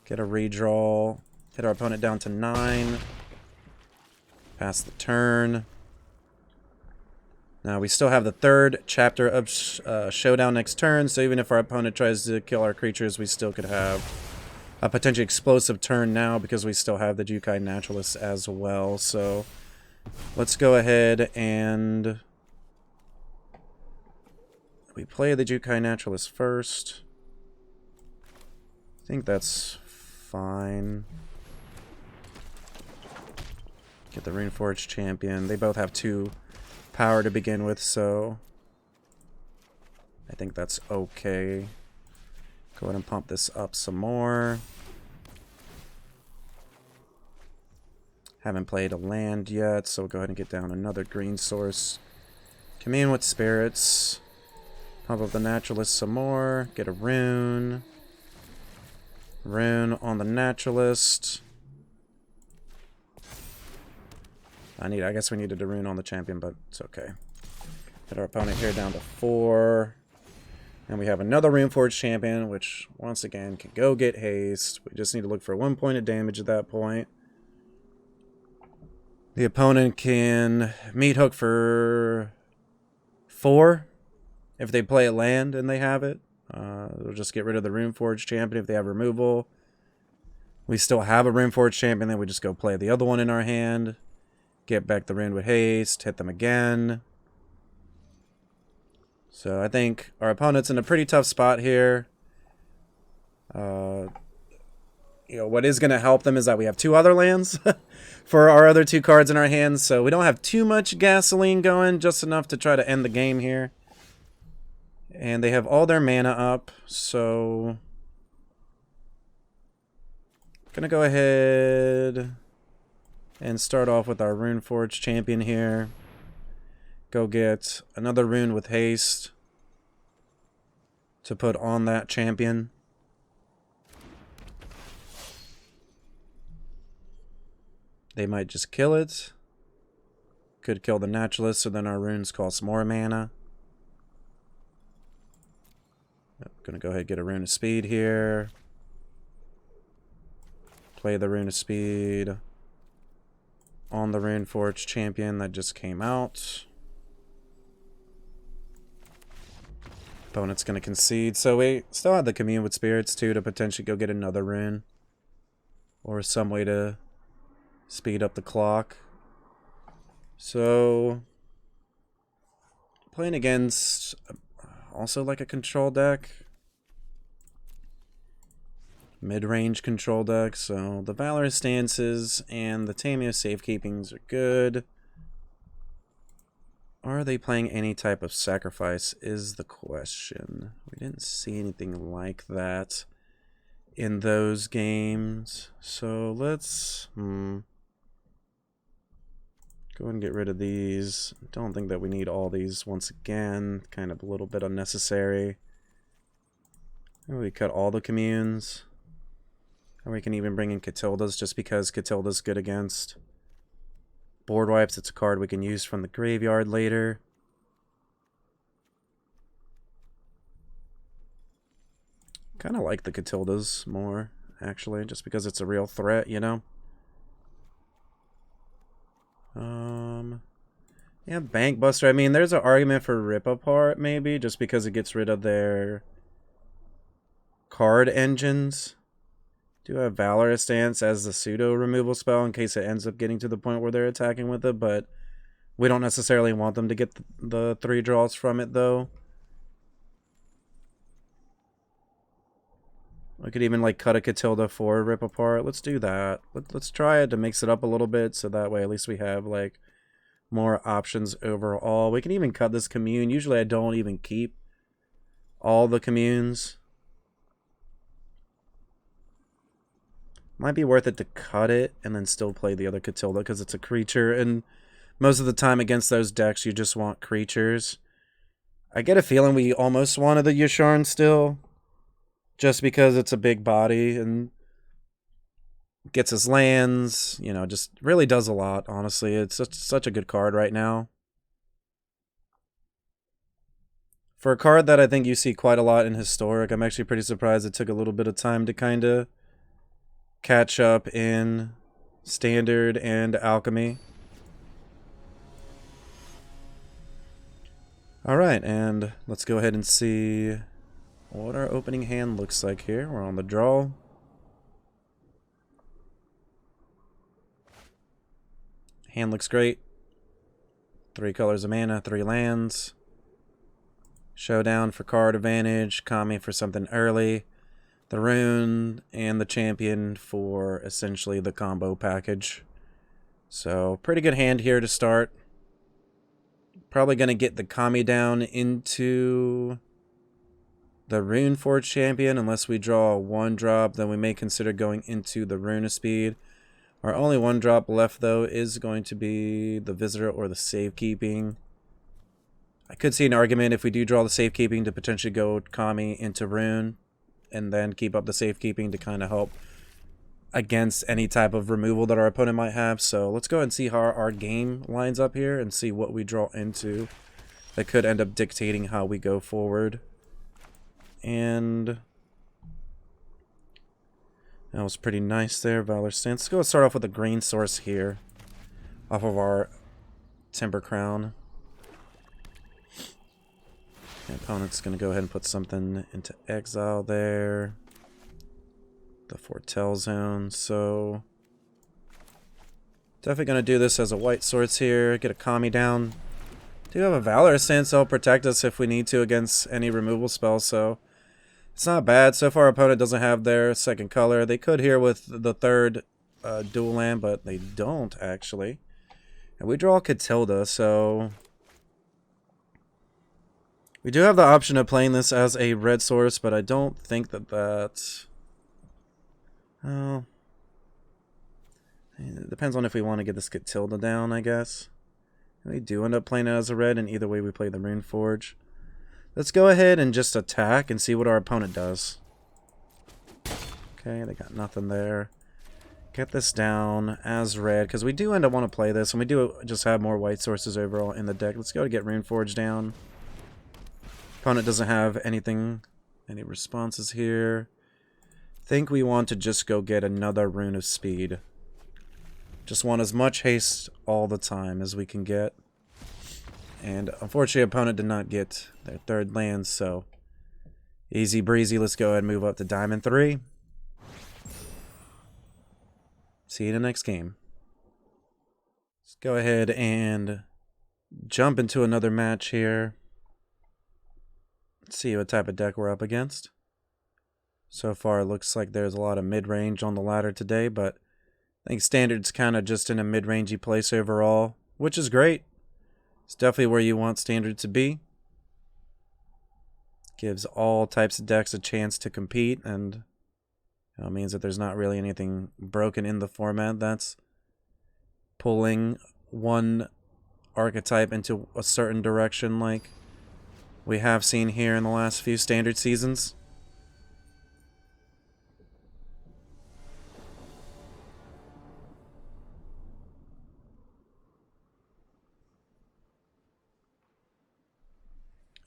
S1: Get a redraw. Hit our opponent down to 9. Pass the turn. Now, we still have the 3rd chapter of Showdown next turn, so even if our opponent tries to kill our creatures, we still could have a potentially explosive turn now because we still have the Jukai Naturalist as well. So, Let's go ahead and we play the Jukai Naturalist first. I think that's fine. Get the Runeforged Champion. They both have 2 power to begin with, so I think that's okay. Go ahead and pump this up some more. Haven't played a land yet, so we'll go ahead and get down another green source. Commune with spirits. Pump up the Naturalist some more. Get a rune. Rune on the Naturalist. I guess we needed a rune on the champion, but it's okay. Get our opponent here down to 4. And we have another Runeforged Champion, which, once again, can go get haste. We just need to look for 1 point of damage at that point. The opponent can meat hook for 4 if they play a land and they have it. They'll just get rid of the Runeforged Champion if they have removal. We still have a Runeforged Champion, then we just go play the other one in our hand. Get back the rune with haste, hit them again. So I think our opponent's in a pretty tough spot here. What is going to help them is that we have 2 other lands for our other 2 cards in our hands. So we don't have too much gasoline going, just enough to try to end the game here. And they have all their mana up, so gonna go ahead and start off with our Runeforged Champion here. Go get another rune with haste to put on that champion. They might just kill it. Could kill the Naturalist, so then our runes cost more mana. I'm gonna go ahead and get a Rune of Speed here. Play the Rune of Speed on the Runeforged Champion that just came out. Opponent's gonna concede, so we still have the Commune with Spirits too to potentially go get another rune. Or some way to speed up the clock. So playing against also like a control deck. Mid-range control deck, so the Valor stances and the Tameo safekeepings are good. Are they playing any type of sacrifice is the question. We didn't see anything like that in those games. So let's go ahead and get rid of these. Don't think that we need all these once again. Kind of a little bit unnecessary. Maybe we cut all the communes. Or we can even bring in Catilda's just because Catilda's good against board wipes. It's a card we can use from the graveyard later. Kind of like the Catilda's more, actually, just because it's a real threat, you know? Yeah, Bank Buster. I mean, there's an argument for Rip Apart, maybe, just because it gets rid of their card engines. Do have Valorous Stance as the pseudo removal spell in case it ends up getting to the point where they're attacking with it, but we don't necessarily want them to get the 3 draws from it, though. I could even like cut a Catilda for Rip Apart. Let's do that. Let's try it to mix it up a little bit so that way at least we have like more options overall. We can even cut this commune. Usually I don't even keep all the communes. Might be worth it to cut it and then still play the other Catilda because it's a creature, and most of the time against those decks you just want creatures. I get a feeling we almost wanted the Yasharn still, just because it's a big body and gets us lands, you know, just really does a lot, honestly. It's such a good card right now. For a card that I think you see quite a lot in Historic, I'm actually pretty surprised it took a little bit of time to kind of catch up in Standard and Alchemy. Alright, and let's go ahead and see what our opening hand looks like here. We're on the draw. Hand looks great. 3 colors of mana, 3 lands. Showdown for card advantage, Kami for something early, the Rune, and the Champion for essentially the combo package. So, pretty good hand here to start. Probably going to get the Kami down into the Rune Forge Champion. Unless we draw a 1-drop, then we may consider going into the Rune of Speed. Our only 1-drop left, though, is going to be the Visitor or the Safekeeping. I could see an argument if we do draw the Safekeeping to potentially go Kami into Rune and then keep up the Safekeeping to kind of help against any type of removal that our opponent might have. So let's go ahead and see how our game lines up here and see what we draw into. That could end up dictating how we go forward. And that was pretty nice there, Valor Stance. Let's go start off with a green source here off of our Timber Crown. The opponent's going to go ahead and put something into exile there. The Foretell Zone. So definitely going to do this as a white source here. Get a Kami down. Do have a Valor Stance that'll protect us if we need to against any removal spell. So it's not bad. So far, our opponent doesn't have their second color. They could here with the third dual land, but they don't actually. And we draw Catilda, so we do have the option of playing this as a red source, but I don't think that that's... Oh. It depends on if we want to get this Catilda down, I guess. We do end up playing it as a red, and either way we play the Rune Forge. Let's go ahead and just attack and see what our opponent does. Okay, they got nothing there. Get this down as red, because we do end up want to play this, and we do just have more white sources overall in the deck. Let's go to get Rune Forge down. Opponent doesn't have anything, any responses here. Think we want to just go get another Rune of Speed. Just want as much haste all the time as we can get. And unfortunately, opponent did not get their third land, so easy breezy. Let's go ahead and move up to Diamond 3. See you in the next game. Let's go ahead and jump into another match here. Let's see what type of deck we're up against. So far, it looks like there's a lot of mid-range on the ladder today, but I think Standard's kind of just in a mid-rangey place overall, which is great. It's definitely where you want Standard to be. Gives all types of decks a chance to compete, and it means that there's not really anything broken in the format. That's pulling one archetype into a certain direction like we have seen here in the last few Standard seasons.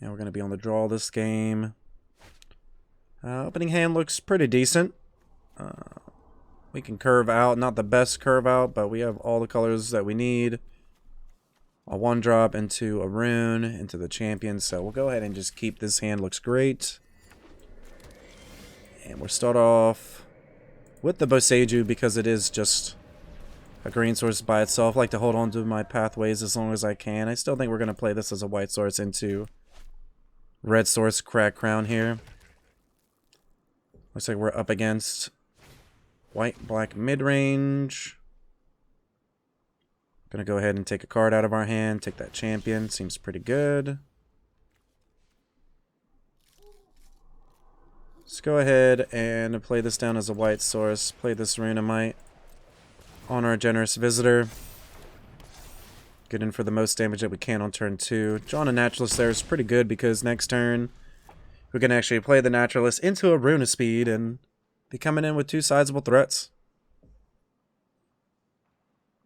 S1: Now we're going to be on the draw this game. Opening hand looks pretty decent. We can curve out, not the best curve out, but we have all the colors that we need. A 1-drop into a Rune, into the Champion, so we'll go ahead and just keep this hand. Looks great. And we'll start off with the Boseiju because it is just a green source by itself. I like to hold on to my pathways as long as I can. I still think we're going to play this as a white source into red source Crack Crown here. Looks like we're up against white-black mid-range. Gonna go ahead and take a card out of our hand. Take that Champion. Seems pretty good. Let's go ahead and play this down as a white source. Play this Runamite on our Generous Visitor. Get in for the most damage that we can on turn 2. Drawing a Naturalist there is pretty good because next turn we can actually play the Naturalist into a Rune of Speed and be coming in with 2 sizable threats.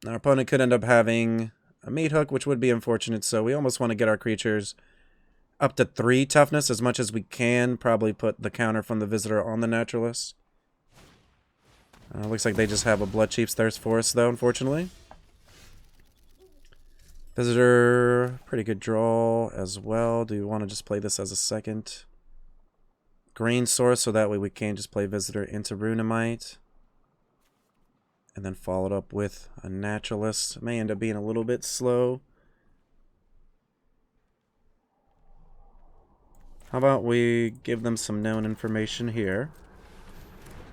S1: Our opponent could end up having a Meat Hook, which would be unfortunate, so we almost want to get our creatures up to 3 toughness as much as we can. Probably put the counter from the Visitor on the Naturalist. Looks like they just have a Bloodchief's Thirst for us, though, unfortunately. Visitor, pretty good draw as well. Do you want to just play this as a second green source so that way we can just play Visitor into Runamite? And then follow it up with a Naturalist. May end up being a little bit slow. How about we give them some known information here.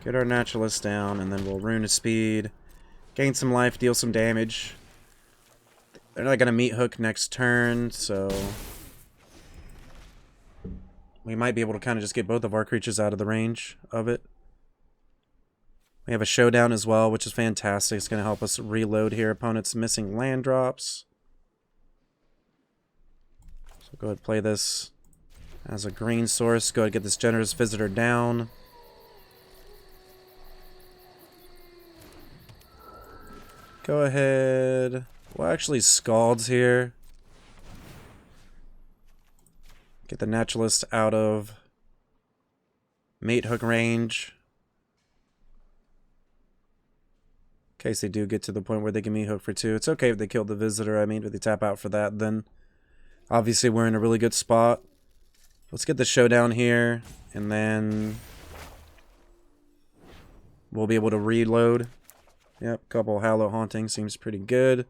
S1: Get our naturalist down, and then we'll rune his speed. Gain some life, deal some damage. They're not going to meat hook next turn, so... we might be able to kind of just get both of our creatures out of the range of it. We have a showdown as well, which is fantastic. It's going to help us reload here. Opponent's missing land drops. So go ahead and play this as a green source. Go ahead and get this generous visitor down. Go ahead. Well, actually, Scalds here. Get the naturalist out of mate hook range. In case they do get to the point where they can meat hook for 2. It's okay if they kill the visitor. I mean, if they tap out for that, then obviously we're in a really good spot. Let's get the showdown here, and then we'll be able to reload. Yep, couple Hallow Haunting seems pretty good.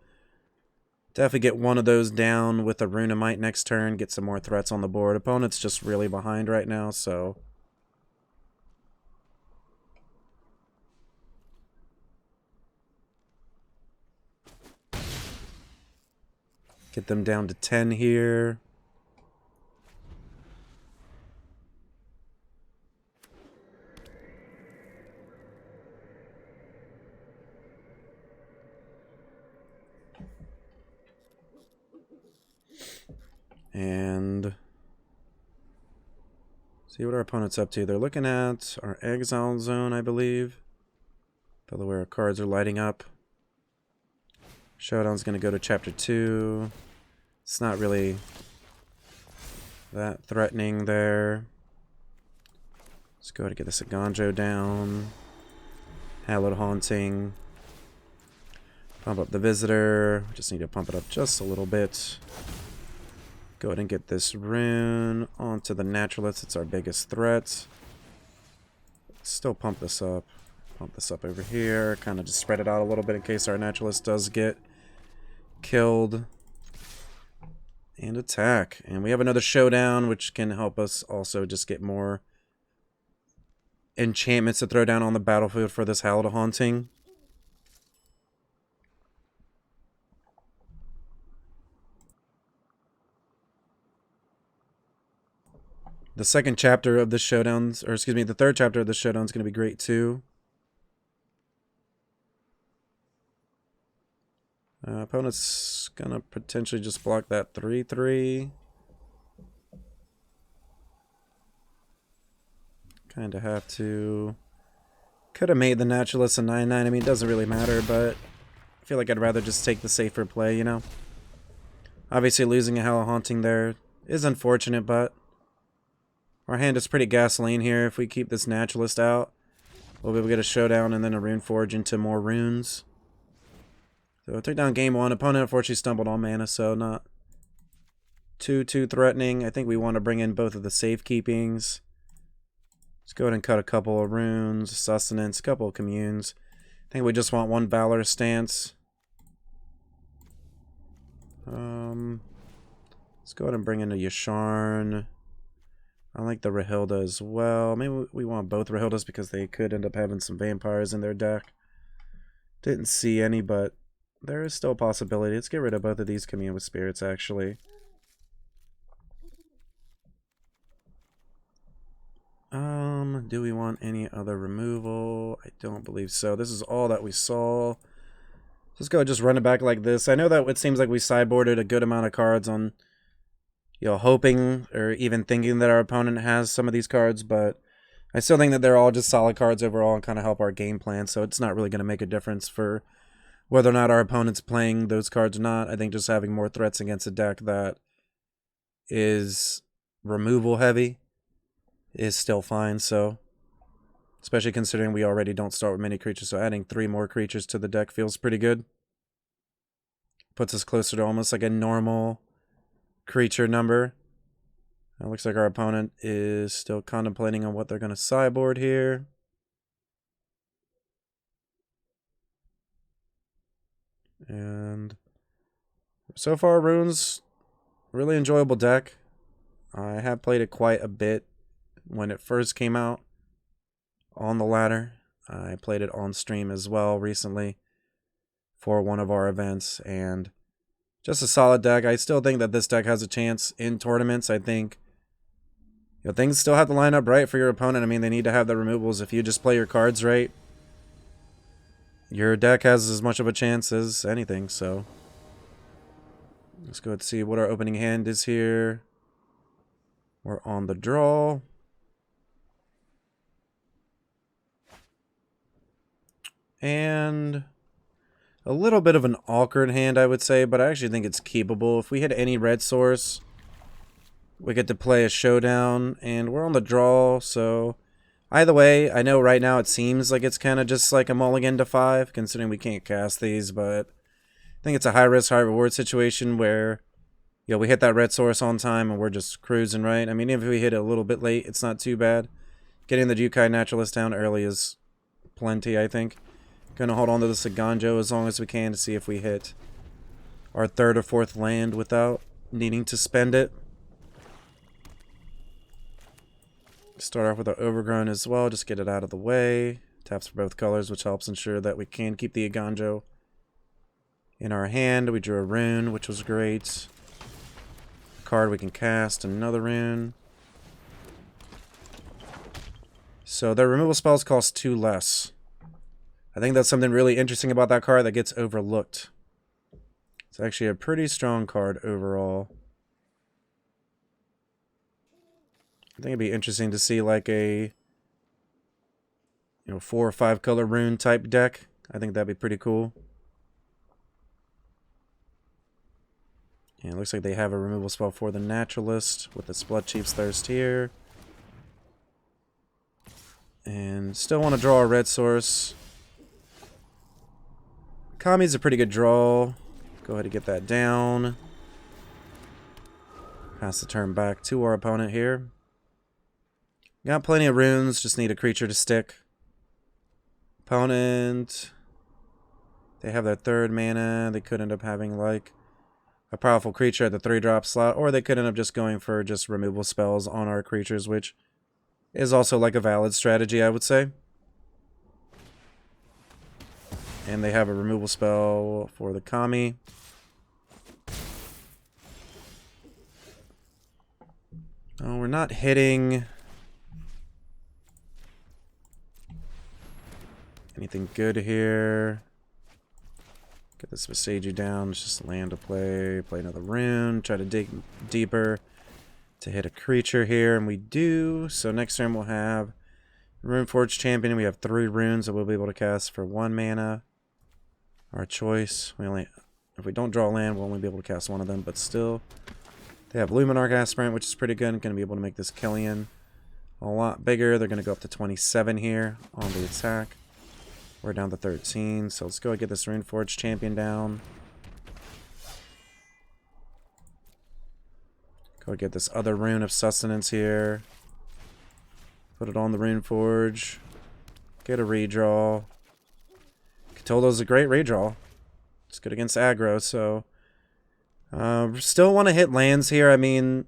S1: Definitely get one of those down with a Runemite next turn. Get some more threats on the board. Opponent's just really behind right now, so... get them down to 10 here. And see what our opponent's up to. They're looking at our exile zone, I believe. Probably where our cards are lighting up. Showdown's going to go to chapter 2. It's not really that threatening there. Let's go ahead and get this Aganjo down. Hallowed Haunting. Pump up the visitor. Just need to pump it up just a little bit. Go ahead and get this rune onto the naturalist. It's our biggest threat. Still pump this up. Pump this up over here. Kind of just spread it out a little bit in case our naturalist does get killed. And attack. And we have another showdown, which can help us also just get more enchantments to throw down on the battlefield for this Hallowed Haunting. The second chapter of the showdowns, or excuse me, the third chapter of the showdown is going to be great too. Opponent's going to potentially just block that 3/3. Kind of have to. Could have made the naturalist a 9/9. I mean, it doesn't really matter, but I feel like I'd rather just take the safer play, you know? Obviously, losing a Hallowed Haunting there is unfortunate, but our hand is pretty gasoline here. If we keep this naturalist out, we'll be able to get a showdown and then a rune forge into more runes. So I took down game 1. Opponent unfortunately stumbled on mana, so not too threatening. I think we want to bring in both of the safekeepings. Let's go ahead and cut a couple of runes, sustenance, a couple of communes. I think we just want one Valor stance. Let's go ahead and bring in a Yasharn. I like the Rahilda as well. Maybe we want both Rahildas because they could end up having some vampires in their deck. Didn't see any, but there is still a possibility. Let's get rid of both of these Commune with Spirits, actually. Do we want any other removal? I don't believe so. This is all that we saw. Let's go just run it back like this. I know that it seems like we sideboarded a good amount of cards on, you know, hoping or even thinking that our opponent has some of these cards, but I still think that they're all just solid cards overall and kind of help our game plan, so it's not really going to make a difference for whether or not our opponent's playing those cards or not. I think just having more threats against a deck that is removal heavy is still fine, so especially considering we already don't start with many creatures, so adding 3 more creatures to the deck feels pretty good. Puts us closer to almost like a normal creature number. It looks like our opponent is still contemplating on what they're going to sideboard here. And so far, Runes, really enjoyable deck. I have played it quite a bit when it first came out on the ladder. I played it on stream as well recently for one of our events, and just a solid deck. I still think that this deck has a chance in tournaments. I think things still have to line up right for your opponent. I mean, they need to have the removals. If you just play your cards right, your deck has as much of a chance as anything. So let's go ahead and see what our opening hand is here. We're on the draw. And a little bit of an awkward hand, I would say, but I actually think it's keepable. If we hit any red source, we get to play a showdown, and we're on the draw, so either way, I know right now it seems like it's kind of just like a mulligan to 5, considering we can't cast these, but I think it's a high-risk, high-reward situation where, we hit that red source on time, and we're just cruising, right? I mean, even if we hit it a little bit late, it's not too bad. Getting the Jukai Naturalist down early is plenty, I think. Gonna hold on to the Saganjo as long as we can to see if we hit our 3rd or 4th land without needing to spend it. Start off with our Overgrown as well, just get it out of the way. Taps for both colors, which helps ensure that we can keep the Aganjo in our hand. We drew a rune, which was great. A card we can cast, another rune. So their removal spells cost 2 less. I think that's something really interesting about that card that gets overlooked. It's actually a pretty strong card overall. I think it'd be interesting to see like a 4 or 5 color rune type deck. I think that'd be pretty cool. And it looks like they have a removal spell for the Naturalist with the Bloodchief's Thirst here. And still want to draw a red source. Kami's a pretty good draw. Go ahead and get that down. Pass the turn back to our opponent here. Got plenty of runes, just need a creature to stick. Opponent, they have their 3rd mana. They could end up having like a powerful creature at the 3-drop slot, or they could end up just going for just removal spells on our creatures, which is also like a valid strategy, I would say. And they have a removal spell for the Kami. Oh, we're not hitting anything good here. Get this Viseju down. It's just land to play. Play another rune. Try to dig deeper to hit a creature here. And we do. So next turn we'll have Runeforge Champion. We have 3 runes that we'll be able to cast for 1 mana. Our choice. If we don't draw land, we'll only be able to cast 1 of them. But still, they have Luminarch Aspirant, which is pretty good. Going to be able to make this Killian a lot bigger. They're going to go up to 27 here on the attack. We're down to 13, so let's go and get this Runeforge Champion down. Go get this other Rune of Sustenance here. Put it on the Runeforge. Get a redraw. Cthulhu's a great redraw. It's good against aggro, so... still want to hit lands here. I mean...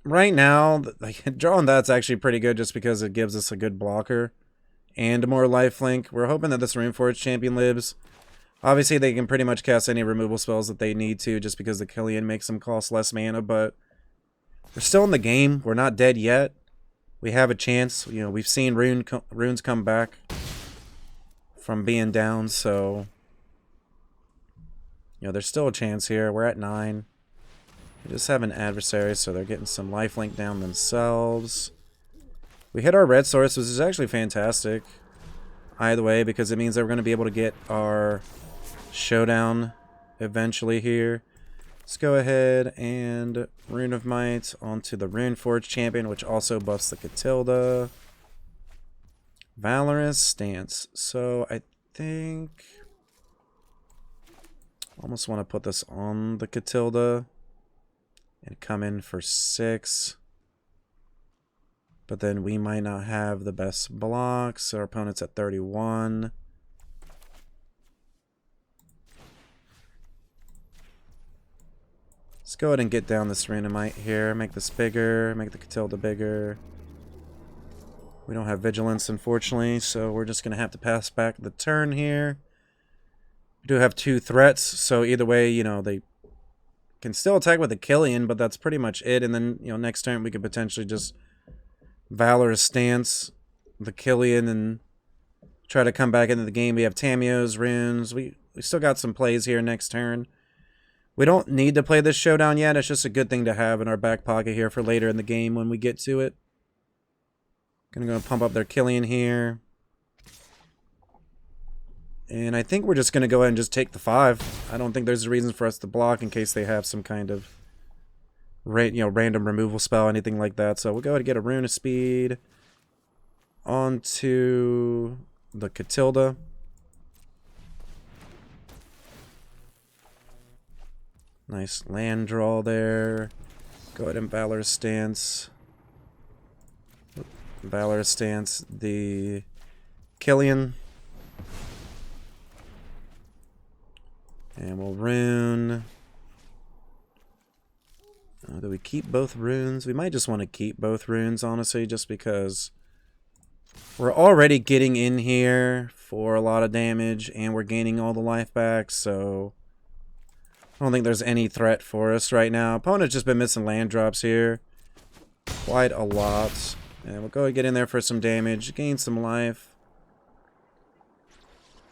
S1: Right now, like, drawing that's actually pretty good just because it gives us a good blocker. And more lifelink. We're hoping that this Runeforge Champion lives. Obviously, they can pretty much cast any removal spells that they need to, just because the Killian makes them cost less mana, but we're still in the game. We're not dead yet. We have a chance. We've seen runes come back from being down, so there's still a chance here. We're at 9. We just have an adversary, so they're getting some lifelink down themselves. We hit our red source, which is actually fantastic. Either way, because it means that we're going to be able to get our showdown eventually here. Let's go ahead and Rune of Might onto the Runeforge Champion, which also buffs the Cthulhu. Valorous Stance. So I think... almost want to put this on the Cthulhu and come in for 6. But then we might not have the best blocks. Our opponent's at 31. Let's go ahead and get down this randomite here. Make this bigger. Make the Catilda bigger. We don't have vigilance, unfortunately, so we're just going to have to pass back the turn here. We do have 2 threats, so either way, you know, they can still attack with the Killian, but that's pretty much it. And then, you know, next turn we could potentially just Valor's Stance the Killian and try to come back into the game. We have Tamiyo's Runes. We still got some plays here next turn. We don't need to play this showdown yet. It's just a good thing to have in our back pocket here for later in the game when we get to it. Gonna go pump up their Killian here. And I think we're just gonna go ahead and just take the 5. I don't think there's a reason for us to block in case they have some kind of random removal spell, anything like that. So we'll go ahead and get a Rune of Speed onto the Catilda. Nice land draw there. Go ahead and Valor's Stance. Valor's Stance the Killian. And we'll Rune. Do we keep both runes? We might just want to keep both runes, honestly, just because we're already getting in here for a lot of damage, and we're gaining all the life back, so I don't think there's any threat for us right now. Opponent's just been missing land drops here quite a lot. And we'll go and get in there for some damage, gain some life,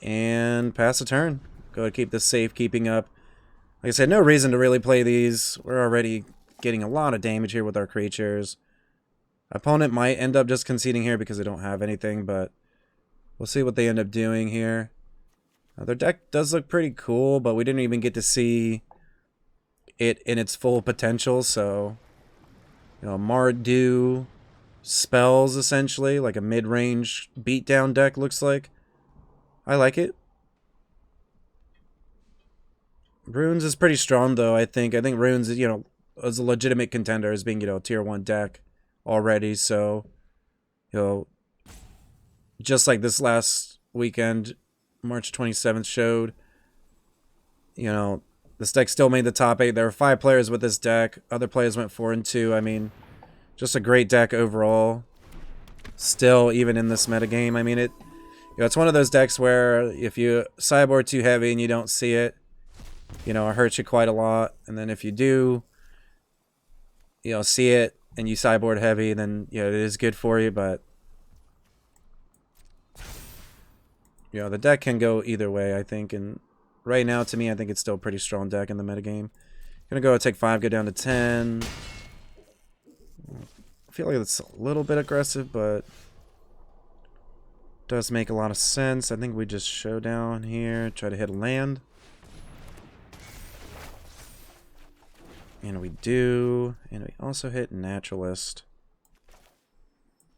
S1: and pass a turn. Go and keep this safe, keeping up. Like I said, no reason to really play these. We're already getting a lot of damage here with our creatures. Opponent might end up just conceding here because they don't have anything, but we'll see what they end up doing here. Their deck does look pretty cool, but we didn't even get to see it in its full potential, so you know, Mardu spells, essentially, like a mid-range beatdown deck, looks like. I like it. Runes is pretty strong, though, I think. I think Runes, you know, is a legitimate contender as being, you know, a tier 1 deck already, so, you know, just like this last weekend, March 27th showed, you know, this deck still made the top 8. There were 5 players with this deck. Other players went 4 and 2. I mean, just a great deck overall. Still, even in this metagame, I mean, you know, it's one of those decks where if you sideboard too heavy and you don't see it, you know, it hurts you quite a lot. And then if you do, you know, see it and you sideboard heavy, then, you know, it is good for you. But, you know, the deck can go either way, I think. And right now, to me, I think it's still a pretty strong deck in the metagame. Gonna go take 5, go down to 10. I feel like it's a little bit aggressive, but does make a lot of sense. I think we just show down here, try to hit a land. And we do. And we also hit Naturalist.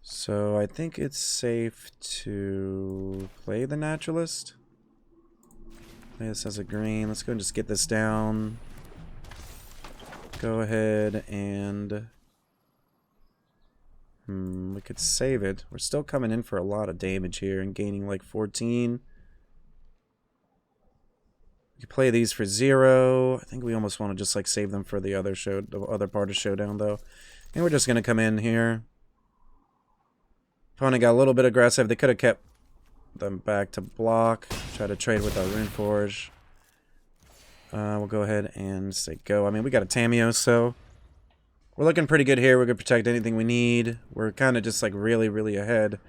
S1: So I think it's safe to play the Naturalist. Play this as a green. Let's go and just get this down. Go ahead and we could save it. We're still coming in for a lot of damage here and gaining like 14. We could play these for 0. I think we almost want to just like save them for the other part of Showdown though. And we're just gonna come in here. Opponent got a little bit aggressive. They could have kept them back to block. Try to trade with our Runeforge. We'll go ahead and say go. I mean, we got a Tamiyo, so we're looking pretty good here. We're going to protect anything we need. We're kind of just like really, really ahead.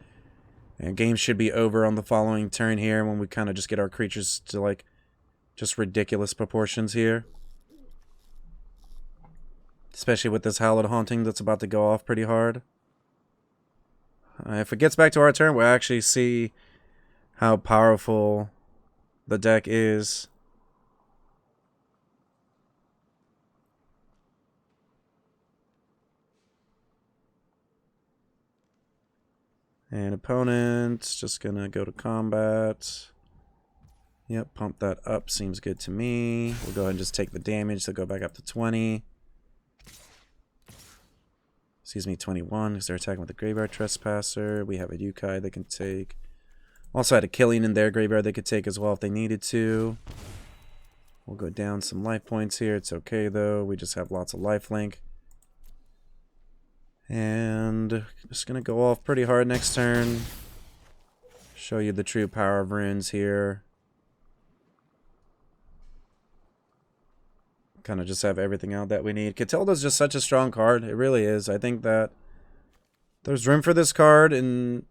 S1: And game should be over on the following turn here when we kind of just get our creatures to like just ridiculous proportions here. Especially with this Hallowed Haunting that's about to go off pretty hard. If it gets back to our turn, we'll actually see how powerful the deck is. And opponent's just gonna go to combat. Yep, pump that up. Seems good to me. We'll go ahead and just take the damage. So go back up to 20. Excuse me, 21, because they're attacking with a Graveyard Trespasser. We have a Yukai they can take. Also had a Killing in their graveyard they could take as well if they needed to. We'll go down some life points here. It's okay, though. We just have lots of life link. And just going to go off pretty hard next turn. Show you the true power of runes here. Kind of just have everything out that we need. Catilda's just such a strong card. It really is. I think that there's room for this card and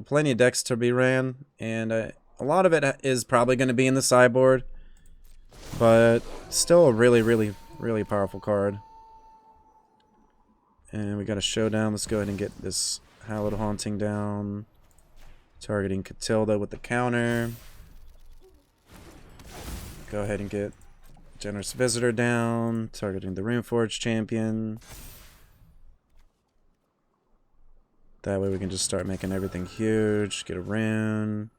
S1: plenty of decks to be ran. And a lot of it is probably going to be in the sideboard. But still a really, really, really powerful card. And we got a showdown. Let's go ahead and get this Hallowed Haunting down. Targeting Catilda with the counter. Go ahead and get Generous Visitor down. Targeting the Runeforge champion. That way we can just start making everything huge. Get a rune.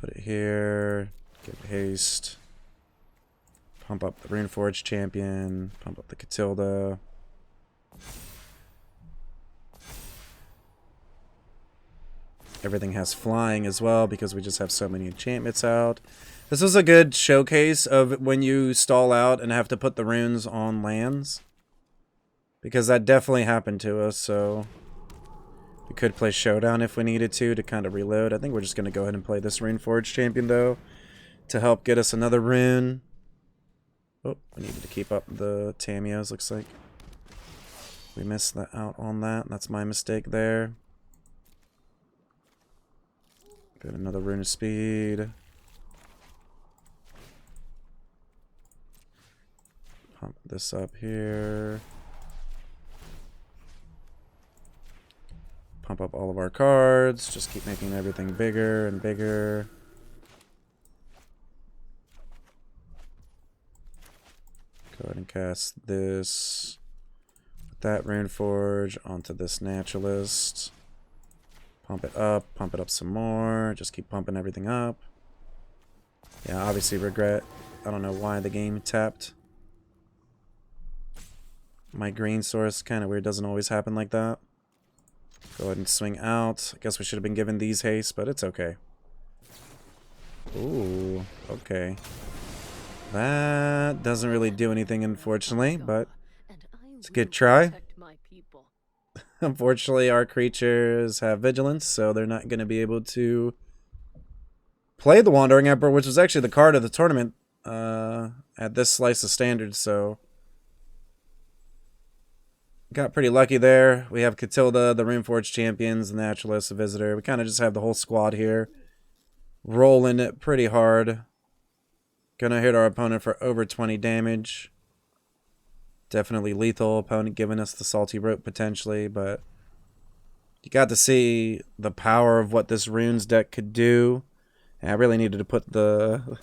S1: Put it here. Get haste. Pump up the Runeforge champion. Pump up the Catilda. Everything has flying as well because we just have so many enchantments out. This was a good showcase of when you stall out and have to put the runes on lands. Because that definitely happened to us, so we could play Showdown if we needed to kind of reload. I think we're just going to go ahead and play this Runeforge champion, though, to help get us another rune. Oh, we needed to keep up the Tamios, looks like. We missed out on that. That's my mistake there. Got another Rune of Speed. Pump this up here. Pump up all of our cards. Just keep making everything bigger and bigger. Go ahead and cast this. Put that Runeforge onto this Naturalist. Pump it up some more. Just keep pumping everything up. Yeah, obviously regret. I don't know why the game tapped my green source. Kind of weird, doesn't always happen like that. Go ahead and swing out. I guess we should have been given these haste, but it's okay. Ooh, okay. That doesn't really do anything, unfortunately, but it's a good try. Unfortunately, our creatures have vigilance, so they're not going to be able to play the Wandering Emperor, which was actually the card of the tournament at this slice of standard, so got pretty lucky there. We have Catilda, the Runeforge champions, the Naturalist, the Visitor. We kind of just have the whole squad here rolling it pretty hard. Gonna hit our opponent for over 20 damage. Definitely lethal opponent giving us the salty rope potentially, but you got to see the power of what this runes deck could do. And I really needed to put the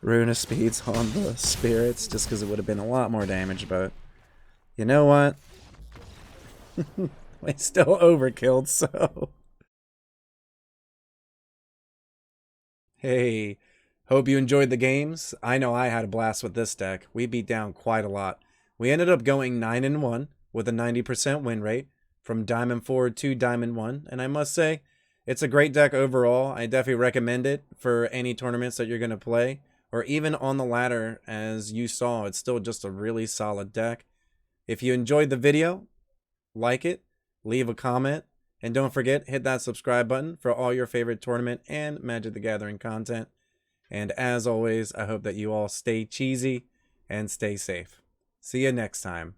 S1: Rune of Speeds on the spirits just because it would have been a lot more damage, but you know what? We still overkilled, so. Hey, hope you enjoyed the games. I know I had a blast with this deck. We beat down quite a lot. We ended up going 9-1 with a 90% win rate from Diamond 4 to Diamond 1. And I must say, it's a great deck overall. I definitely recommend it for any tournaments that you're going to play. Or even on the ladder, as you saw, it's still just a really solid deck. If you enjoyed the video, like it, leave a comment, and don't forget, hit that subscribe button for all your favorite tournament and Magic the Gathering content. And as always, I hope that you all stay cheesy and stay safe. See you next time.